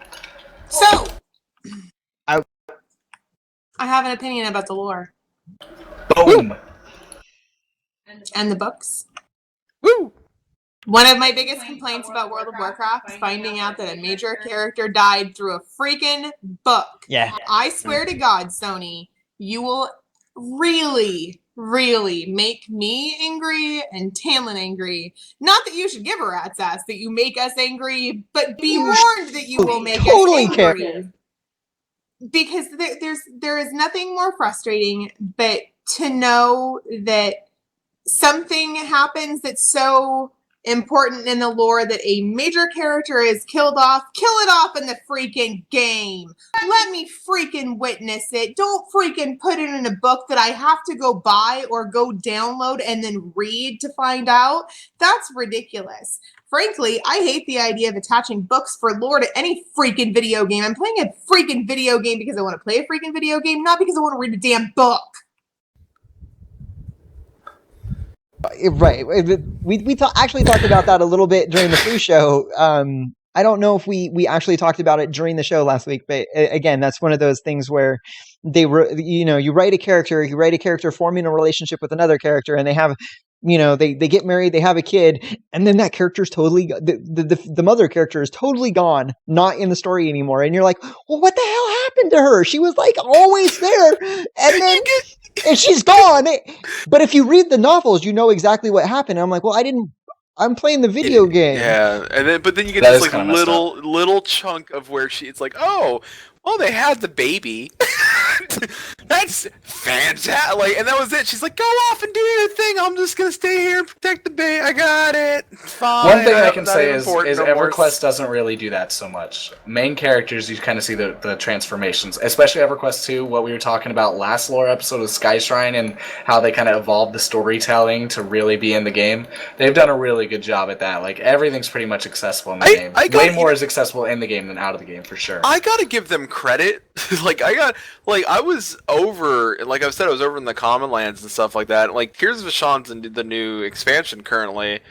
So, I have an opinion about the lore.
Boom!
And the books.
Woo!
One of my biggest complaints about World of Warcraft is finding out that a major character died through a freaking book.
Yeah.
I swear to God, Sony, you will really, really make me angry and Tamlin angry. Not that you should give a rat's ass that you make us angry, but be warned that you will make us angry. Because there is nothing more frustrating but to know that something happens that's so important in the lore that a major character is killed off. Kill it off in the freaking game. Let me freaking witness it. Don't freaking put it in a book that I have to go buy or go download and then read to find out. That's ridiculous. Frankly, I hate the idea of attaching books for lore to any freaking video game. I'm playing a freaking video game because I want to play a freaking video game, not because I want to read a damn book.
Right. We actually talked about that a little bit during the pre-show. I don't know if we actually talked about it during the show last week, but again, that's one of those things where you write a character forming a relationship with another character, and they have, they get married, they have a kid, and then that character's totally, the mother character is totally gone, not in the story anymore. And you're like, well, what the hell happened to her? She was like always there, and then and she's gone. But if you read the novels, you know exactly what happened. And I'm like, well, I didn't I'm playing the video game.
Yeah, but then you get
That
this
is
like
kinda messed up.
little chunk of where it's like, oh, well, they had the baby. That's fantastic. Like, and that was it. She's like, go off and do your thing. I'm just gonna stay here and protect the baby. I got it. Fine.
One thing I can say is
no more.
EverQuest doesn't really do that so much. Main characters, you kind of see the transformations, especially EverQuest 2, what we were talking about last lore episode of Sky Shrine and how they kind of evolved the storytelling to really be in the game. They've done a really good job at that. Like, everything's pretty much accessible in the game. Way more is accessible in the game than out of the game, for sure.
I gotta give them credit. I was over, like I said, I was over in the Common Lands and stuff like that. Like, Tears of Ashan's in the new expansion currently,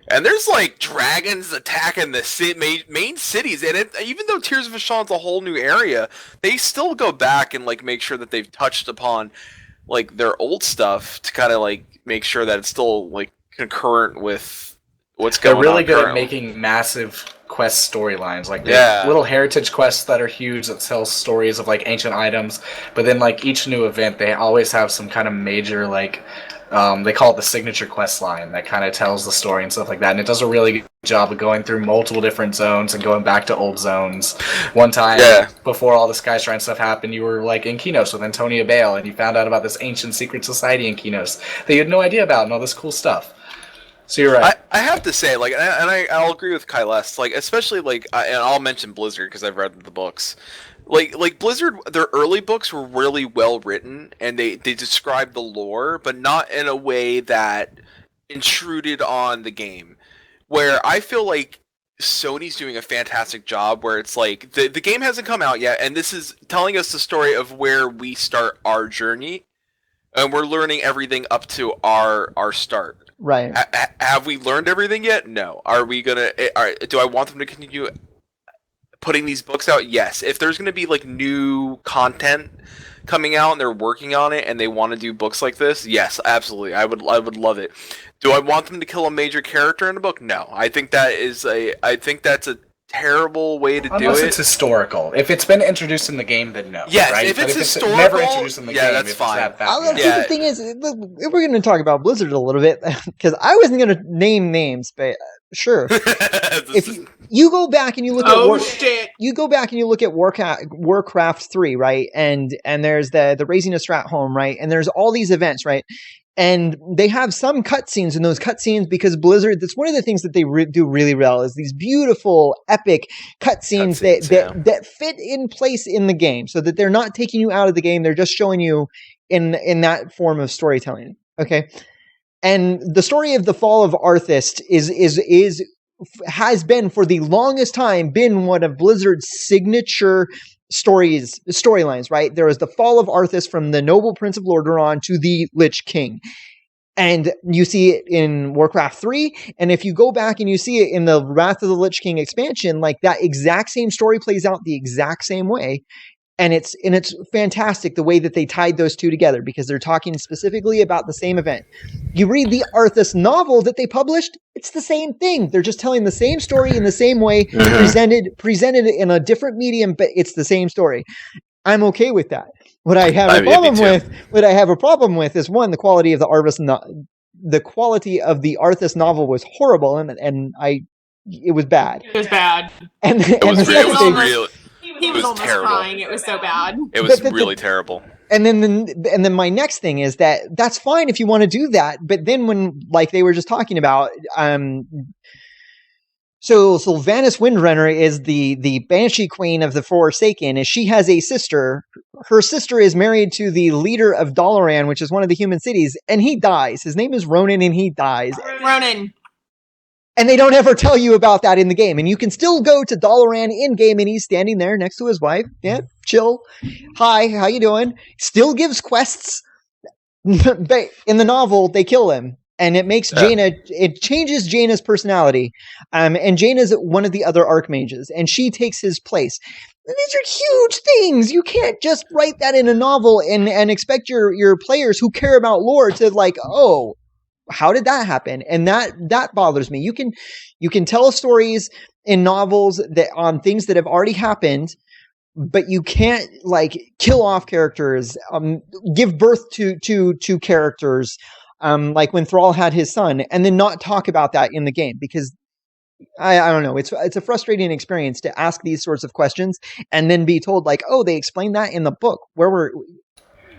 and there's like dragons attacking the main cities. And even though Tears of Ashan's a whole new area, they still go back and like make sure that they've touched upon like their old stuff to kind of like make sure that it's still like concurrent with what's going on.
They're really good
currently.
at making massive quest storylines, like
Yeah.
little heritage quests that are huge that tell stories of like ancient items. But then like each new event, they always have some kind of major like they call it the signature quest line that kind of tells the story and stuff like that. And it does a really good job of going through multiple different zones and going back to old zones. One time, before all the Sky Shrine stuff happened, you were like in Kinos with Antonia Bale, and you found out about this ancient secret society in Kinos that you had no idea about and all this cool stuff. So you're right.
I have to say, like, and I'll agree with Kylest, like, especially like, and I'll mention Blizzard because I've read the books. Like Blizzard, their early books were really well written, and they described the lore, but not in a way that intruded on the game. Where I feel like Sony's doing a fantastic job, where it's like the game hasn't come out yet, and this is telling us the story of where we start our journey, and we're learning everything up to our start.
Right.
Have we learned everything yet? No. Are we gonna? Do I want them to continue putting these books out? Yes. If there's gonna be like new content coming out and they're working on it and they want to do books like this, yes, absolutely. I would love it. Do I want them to kill a major character in a book? No. I think that's a terrible way to do it.
Unless it's historical. If it's been introduced in the game, then no.
Yes,
right?
if it's historical,
never introduced in the game,
that's fine.
The thing is, we're going to talk about Blizzard a little bit, because I wasn't going to name names, but sure. If you go back and you look you go back and you look at Warcraft 3, right? And there's the Raising a Strat Home, right? And there's all these events, right? And they have some cutscenes in those cutscenes because Blizzard, that's one of the things that they do really well, is these beautiful, epic cutscenes that fit in place in the game, so that they're not taking you out of the game. They're just showing you in that form of storytelling. Okay. And the story of the fall of Arthas has been for the longest time been one of Blizzard's signature storylines, right? There was the fall of Arthas from the noble prince of Lordaeron to the Lich King. And you see it in Warcraft 3, and if you go back and you see it in the Wrath of the Lich King expansion, like that exact same story plays out the exact same way. And it's fantastic the way that they tied those two together, because they're talking specifically about the same event. You read the Arthas novel that they published, it's the same thing. They're just telling the same story in the same way, presented in a different medium, but it's the same story. I'm okay with that. What I have a problem with is, one, the quality of the Arthas novel was horrible, and it was bad.
It was bad. He was almost
terrible.
crying. It was so bad.
It was really terrible.
And then my next thing is that's fine if you want to do that, but then when, like they were just talking about, so Sylvanas Windrunner is the Banshee Queen of the Forsaken, and she has a sister. Her sister is married to the leader of Dalaran, which is one of the human cities, and he dies. His name is Ronan, and he dies.
Ronan.
And they don't ever tell you about that in the game. And you can still go to Dalaran in-game, and he's standing there next to his wife. Yeah, chill. Hi, how you doing? Still gives quests. But in the novel, they kill him. And it makes Jaina, it changes Jaina's personality. And Jaina's one of the other archmages, and she takes his place. These are huge things. You can't just write that in a novel and expect your players who care about lore to like, oh, how did that happen? And that bothers me. You can tell stories in novels that on things that have already happened, but you can't like kill off characters, give birth to characters, like when Thrall had his son, and then not talk about that in the game, because I don't know. It's a frustrating experience to ask these sorts of questions and then be told like, oh, they explained that in the book.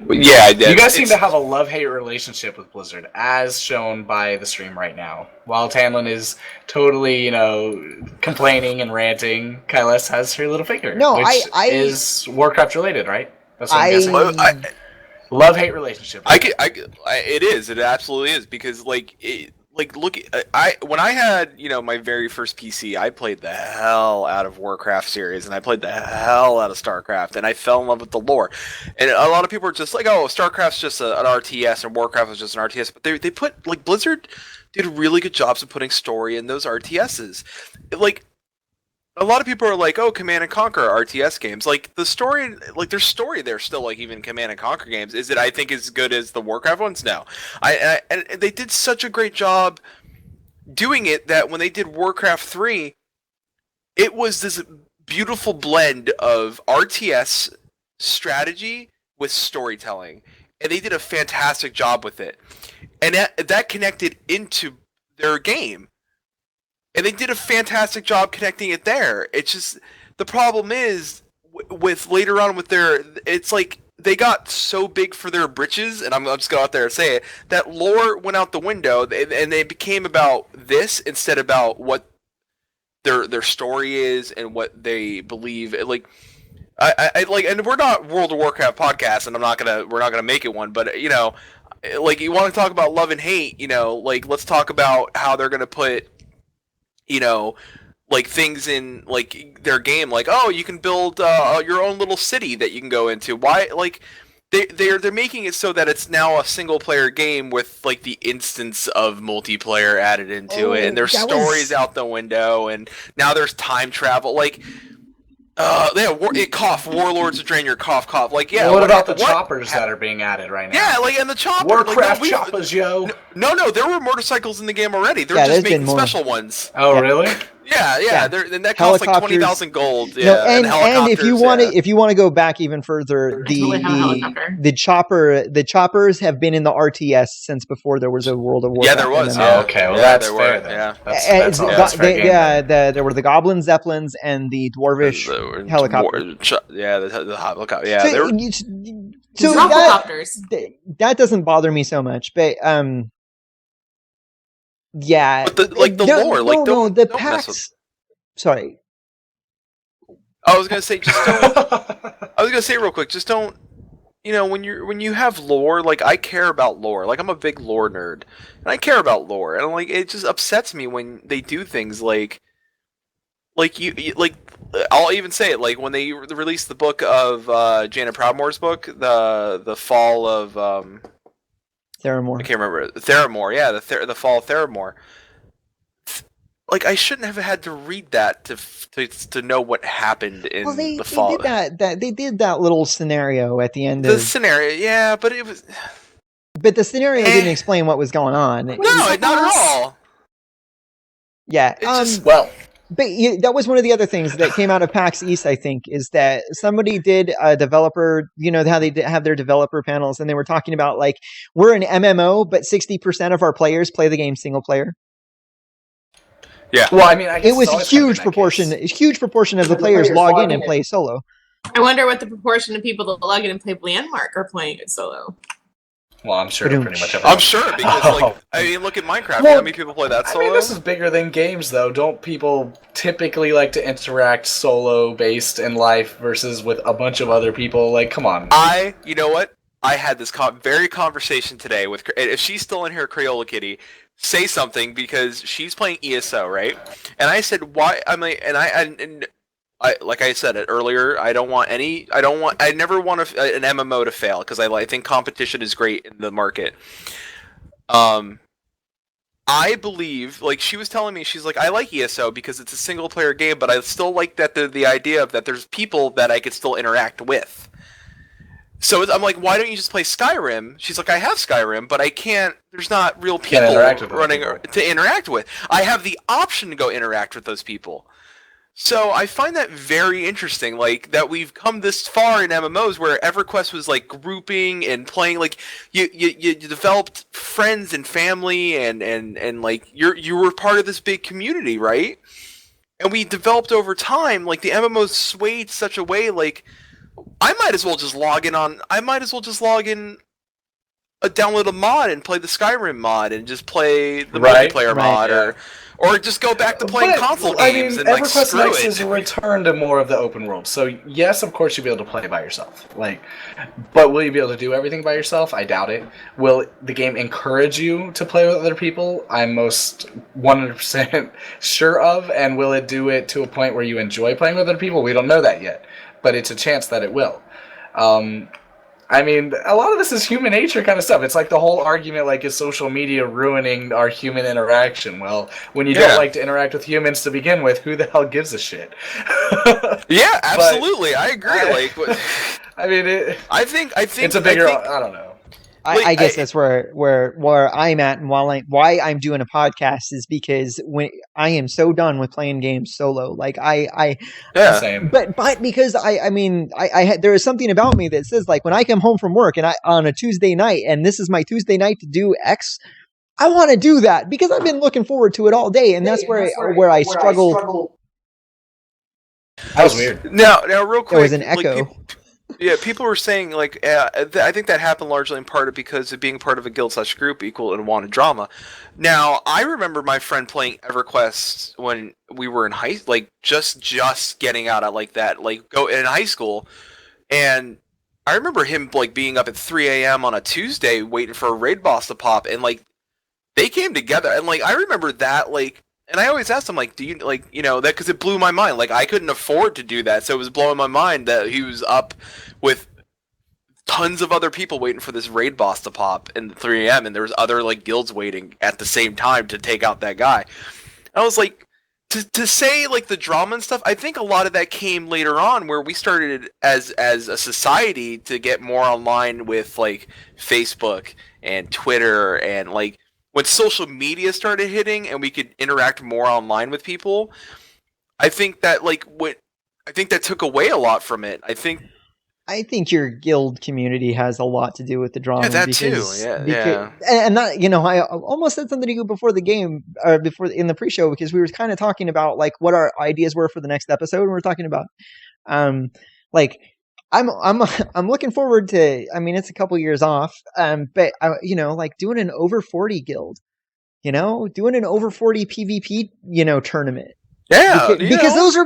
Yeah, I did.
You guys seem to have a love-hate relationship with Blizzard, as shown by the stream right now. While Tanlin is totally, complaining and ranting, Kyless has her little finger,
No,
which
I
is Warcraft related, right? That's what I'm guessing.
Well,
Love-hate relationship.
It is. It absolutely is, because look, when I had my very first PC, I played the hell out of Warcraft series, and I played the hell out of StarCraft, and I fell in love with the lore. And a lot of people are just like, "Oh, StarCraft's just an RTS, and Warcraft was just an RTS." But they put Blizzard did really good jobs of putting story in those RTSs. Like, a lot of people are like, "Oh, Command and Conquer RTS games." Like, the story, there's story there still. Like, even Command and Conquer games, is it? I think as good as the Warcraft ones? No, and they did such a great job doing it that when they did Warcraft 3, it was this beautiful blend of RTS strategy with storytelling, and they did a fantastic job with it, and that connected into their game. And they did a fantastic job connecting it there. It's just, the problem is, with later on with it's like, they got so big for their britches, and I'm just going to go out there and say it, that lore went out the window, and they became about this instead about what their story is and what they believe. Like, I like, and we're not World of Warcraft podcast, and we're not gonna make it one, but you want to talk about love and hate, like, let's talk about how they're gonna put things in their game, like, oh, you can build your own little city that you can go into. Why, they're making it so that it's now a single player game with the instance of multiplayer added into it, and there's stories out the window, and now there's time travel. Cough, Warlords of Draenor, cough.
What about the choppers that are being added right now?
Yeah, and the choppers.
Warcraft choppers, yo.
No, there were motorcycles in the game already. They're just making special ones.
Oh, really?
Yeah. And that costs 20,000 gold. Yeah,
no, and if you want to go back even further, the choppers have been in the RTS since before there was a World of Warcraft.
Yeah, there was.
Oh, okay, well that's fair then. Yeah,
there were the Goblin Zeppelins and the Dwarvish helicopters.
The helicopter. Yeah,
so that doesn't bother me so much, but yeah,
but the lore,
the packs. Sorry,
I was gonna say real quick, just don't. When you have lore, I care about lore. I'm a big lore nerd, and I care about lore, and it just upsets me when they do things I'll even say it, when they released the book of Janet Proudmoore's book, the fall of
Theramore.
I can't remember. Theramore, yeah, the fall of Theramore. I shouldn't have had to read that to know what happened in the fall.
They did that little scenario at the end
of the scenario, yeah, but it was.
But the scenario didn't explain what was going on.
No, not at all.
Yeah. But that was one of the other things that came out of PAX East, I think, is that somebody did a developer, how they have their developer panels, and they were talking about, we're an MMO, but 60% of our players play the game single player.
Yeah.
Well, I guess
it was a huge proportion of the players log in and play solo.
I wonder what the proportion of people that log in and play Landmark are playing it solo.
Well, I'm sure pretty much everyone.
I'm sure, because, look at Minecraft. How many people play that solo?
This is bigger than games, though. Don't people typically like to interact solo-based in life versus with a bunch of other people? Come on.
You know what? I had this very conversation today with, if she's still in here, Crayola Kitty, say something, because she's playing ESO, right? And I said, why? Like I said it earlier, I never want an MMO to fail, because I think competition is great in the market. I believe, she was telling me, she's like, I like ESO because it's a single player game, but I still like that the idea of that there's people that I could still interact with. So I'm like, why don't you just play Skyrim? She's like, I have Skyrim, but I can't. There's not real people running to interact with. I have the option to go interact with those people. So I find that very interesting, like that we've come this far in MMOs where EverQuest was like grouping and playing, like you developed friends and family and like you were part of this big community, right? And we developed over time, like the MMOs swayed such a way, like I might as well just log in, download a mod and play the Skyrim mod and just play the multiplayer mod, or just go back to playing console games. And like,
EverQuest
screw
Next
it.
is a return to more of the open world. So yes, of course you'll be able to play by yourself. But will you be able to do everything by yourself? I doubt it. Will the game encourage you to play with other people? I'm most 100% sure of. And will it do it to a point where you enjoy playing with other people? We don't know that yet, but it's a chance that it will. I mean, a lot of this is human nature kind of stuff. It's like the whole argument, like, is social media ruining our human interaction? Well, when you don't like to interact with humans to begin with, who the hell gives a shit?
Yeah, absolutely. I agree.
I mean,
I think
it's a bigger. I don't know. I guess that's where I'm at, and why I'm doing a podcast is because when I am so done with playing games solo, like
Same.
But because I mean there is something about me that says, like, when I come home from work and on a Tuesday night, and this is my Tuesday night to do X, I want to do that because I've been looking forward to it all day, and that's where I struggle.
That was weird.
Now, real quick,
There was an echo.
People were saying, like, I think that happened largely in part because of being part of a guild/group equal and wanted drama. Now, I remember my friend playing EverQuest when we were in just getting out at like that, like go in high school, and I remember him like being up at 3 a.m. on a Tuesday waiting for a raid boss to pop, and like they came together, and like I remember that, like. And I always asked him, like, do you, like, you know, that, because it blew my mind. Like, I couldn't afford to do that, so it was blowing my mind that he was up with tons of other people waiting for this raid boss to pop in 3 a.m., and there was other, like, guilds waiting at the same time to take out that guy. And I was like, to say, like, the drama and stuff, I think a lot of that came later on, where we started as a society to get more online with, like, Facebook and Twitter and, like, when social media started hitting and we could interact more online with people, I think that took away a lot from it. I think
your guild community has a lot to do with the drama.
Yeah, that
because,
too.
And that, you know, I almost said something to you before the game, or before in the pre-show, because we were kind of talking about like what our ideas were for the next episode, and we were talking about, like. I'm looking forward to. I mean, it's a couple years off, but you know, like doing an over 40 guild, you know, doing an over 40 PvP, you know, tournament.
Yeah,
because those are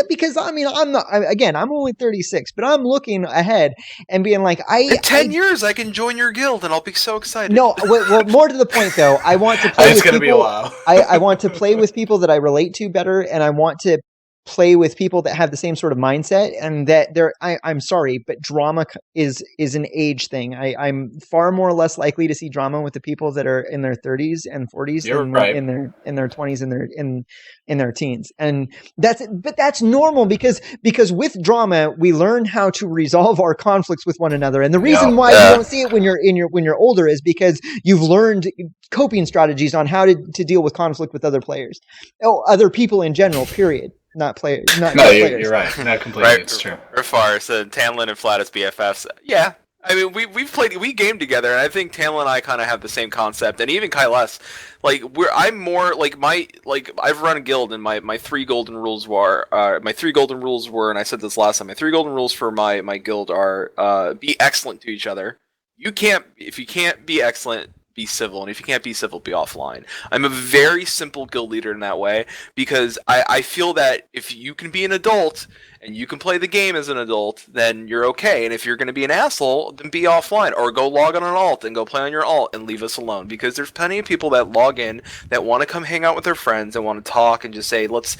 because I mean, I'm only 36, but I'm looking ahead and being like,
in 10 years I can join your guild and I'll be so excited.
No, well, more to the point though, I want to play.
It's going to be a while.
I want to play with people that I relate to better, and I want to play with people that have the same sort of mindset, and that I'm sorry, but drama is an age thing. I'm far more or less likely to see drama with the people that are in their 30s and 40s than in their 20s and in their teens. And that's normal because with drama we learn how to resolve our conflicts with one another. And the reason why you don't see it when you're older is because you've learned coping strategies on how to deal with conflict with other players. Other people in general, period. Not players. Players.
You're right. Not completely.
Right.
It's true.
Or far, so Tanlin and Flat as BFFs. Yeah. I mean, we gamed together, and I think Tanlin and I kind of have the same concept, and even Kyless. Like, I'm more like I've run a guild, and my 3 golden rules were, and I said this last time, my 3 golden rules for my guild are, be excellent to each other. If you can't be excellent, be civil, and if you can't be civil, be offline. I'm a very simple guild leader in that way, because I feel that if you can be an adult and you can play the game as an adult, then you're okay. And if you're going to be an asshole, then be offline, or go log on an alt and go play on your alt and leave us alone, because there's plenty of people that log in that want to come hang out with their friends and want to talk and just say, let's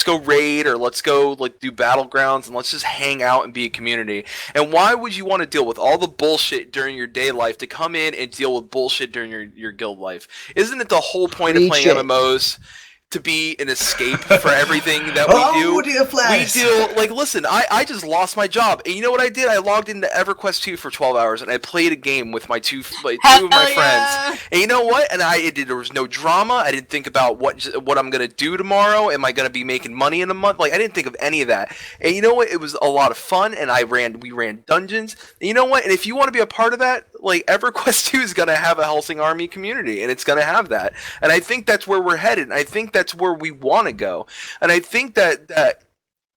go raid, or let's go like do battlegrounds, and let's just hang out and be a community. And why would you want to deal with all the bullshit during your day life to come in and deal with bullshit during your guild life? Isn't it the whole point of playing MMOs? to be an escape for everything that we do.
Dear Flash.
We do, like, listen, I just lost my job. And you know what I did? I logged into EverQuest 2 for 12 hours, and I played a game with my two of my friends. And you know what? And there was no drama. I didn't think about what I'm going to do tomorrow. Am I going to be making money in a month? Like, I didn't think of any of that. And you know what? It was a lot of fun, and we ran dungeons. And you know what? And if you want to be a part of that, like, EverQuest 2 is going to have a Helsing Army community, and it's going to have that. And I think that's where we're headed, and I think that's where we want to go. And I think that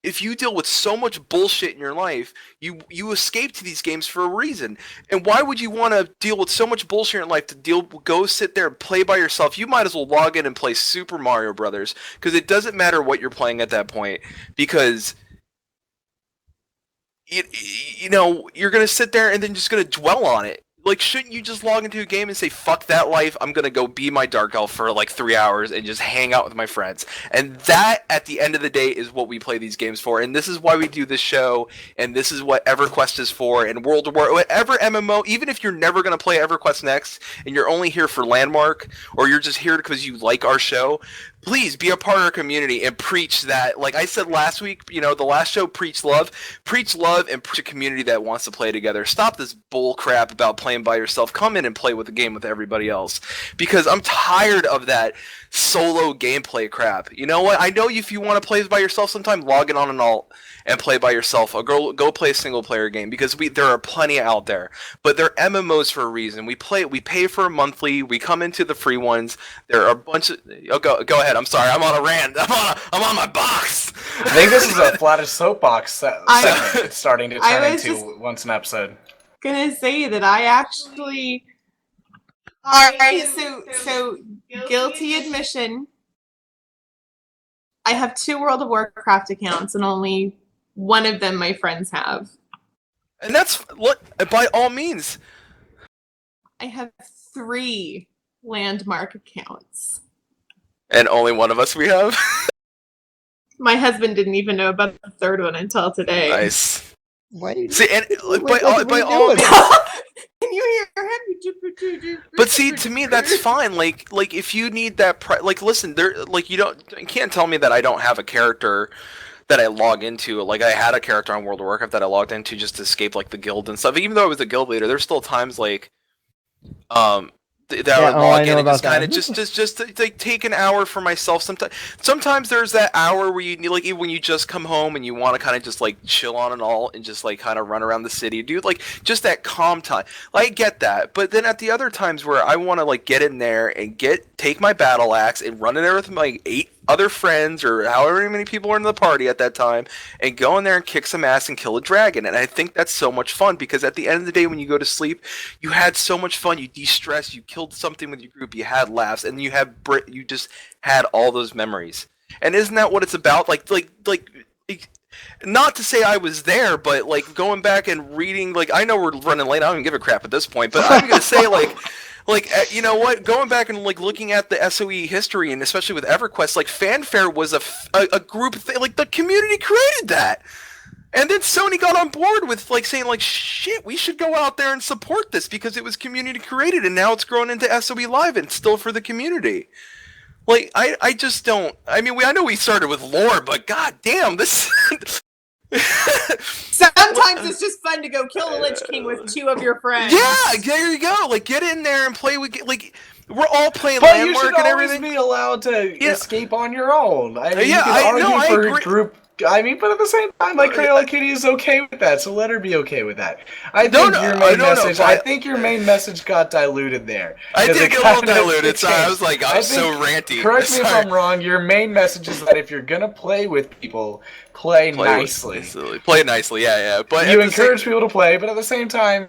if you deal with so much bullshit in your life, you escape to these games for a reason. And why would you want to deal with so much bullshit in your life to go sit there and play by yourself? You might as well log in and play Super Mario Brothers, because it doesn't matter what you're playing at that point, because you know, you're going to sit there and then just going to dwell on it. Like, shouldn't you just log into a game and say, fuck that life, I'm gonna go be my Dark Elf for like 3 hours and just hang out with my friends? And that, at the end of the day, is what we play these games for. And this is why we do this show, and this is what EverQuest is for, and World of War, whatever MMO, even if you're never gonna play EverQuest next, and you're only here for Landmark, or you're just here because you like our show, please be a part of our community and preach that. Like I said last week, you know, the last show, preach love, and preach a community that wants to play together. Stop this bull crap about playing by yourself. Come in and play with the game with everybody else, because I'm tired of that solo gameplay crap. You know what? I know if you want to play by yourself sometime, log in on an alt and play by yourself, or go play a single player game, because there are plenty out there. But they're MMOs for a reason. We pay for a monthly, we come into the free ones. There are a bunch of go ahead. I'm sorry, I'm on a rant. I'm on my box.
I think this is a flattest soapbox segment. It's starting to turn into once an episode.
Gonna say that I actually. All right, so guilty admission. I have 2 World of Warcraft accounts, and only one of them my friends have.
And that's by all means.
I have 3 Landmark accounts.
And only one of us we have?
My husband didn't even know about the 3rd one until today.
Nice.
Why do you
See, and by
what
all
are you
means.
Can you hear him?
But see, to me, that's fine. Like if you need that, like, listen, you can't tell me that I don't have a character that I log into. Like, I had a character on World of Warcraft that I logged into just to escape, like, the guild and stuff. Even though I was a guild leader, there's still times, like, that I would log in and just kind of just like take an hour for myself. Sometimes there's that hour where you need, like, when you just come home and you want to kind of just like chill on an alt and just like kind of run around the city, dude. Like, just that calm time. I get that, but then at the other times where I want to like get in there and take my battle axe and run in there with my 8 other friends or however many people are in the party at that time and go in there and kick some ass and kill a dragon. And I think that's so much fun, because at the end of the day, when you go to sleep, you had so much fun, you de-stressed, you killed something with your group, you had laughs, and you just had all those memories. And isn't that what it's about? Like not to say I was there, but like going back and reading, like, I know we're running late, I don't even give a crap at this point, but I'm gonna say you know what? Going back and like looking at the SOE history, and especially with EverQuest, like, Fanfare was a group thing. Like, the community created that, and then Sony got on board with like saying like, shit, we should go out there and support this because it was community created, and now it's grown into SOE Live and it's still for the community. Like, I just don't. I mean, I know we started with lore, but god damn, this.
Sometimes it's just fun to go kill the Lich King with 2 of your friends.
Yeah, there you go. Like, get in there and play with, like, we're all playing
But
Landmark
you should
and
always
everything.
be allowed to escape on your own. I mean,
Yeah,
you can argue
I
for
agree.
group. I mean, but at the same time, like, Crayola Kitty is okay with that, so let her be okay with that. I think your main message got diluted there.
I did get a little diluted, so I was like, I was so ranty.
Correct me if I'm wrong. Your main message is that if you're gonna play with people, play nicely.
Play nicely, yeah. But
you encourage people to play, but at the same time,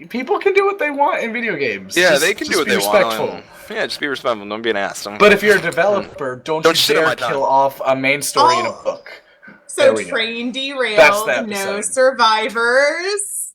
people can do what they want in video games.
Yeah, they can do what they
respectful.
want. Yeah, just be respectful. Don't be an ass.
But if you're a developer, don't you dare kill off a main story in a book.
So train derailed, no survivors.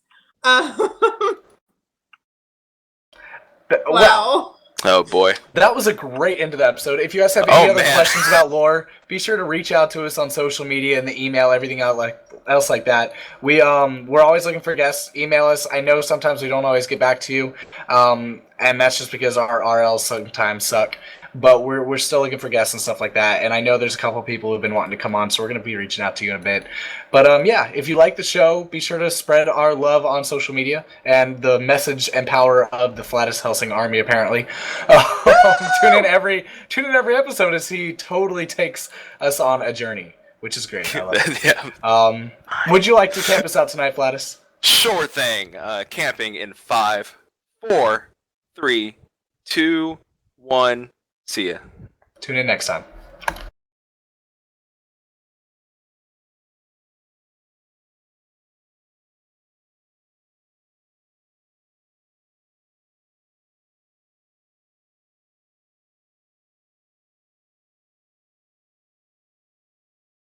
Wow.
Oh boy.
That was a great end to the episode. If you guys have any other questions about lore, be sure to reach out to us on social media and the email, everything else like that. We're always looking for guests. Email us. I know sometimes we don't always get back to you, and that's just because our RLs sometimes suck. but we're still looking for guests and stuff like that. And I know there's a couple people who've been wanting to come on, so we're going to be reaching out to you in a bit. But yeah, if you like the show, be sure to spread our love on social media and the message and power of the Flatus Helsing army. Apparently, tune in every episode as he totally takes us on a journey, which is great. I love it.
Yeah.
Would you like to camp us out tonight, Flatus?
Sure thing. Camping in 5, 4, 3, 2, 1. See ya.
Tune in next time.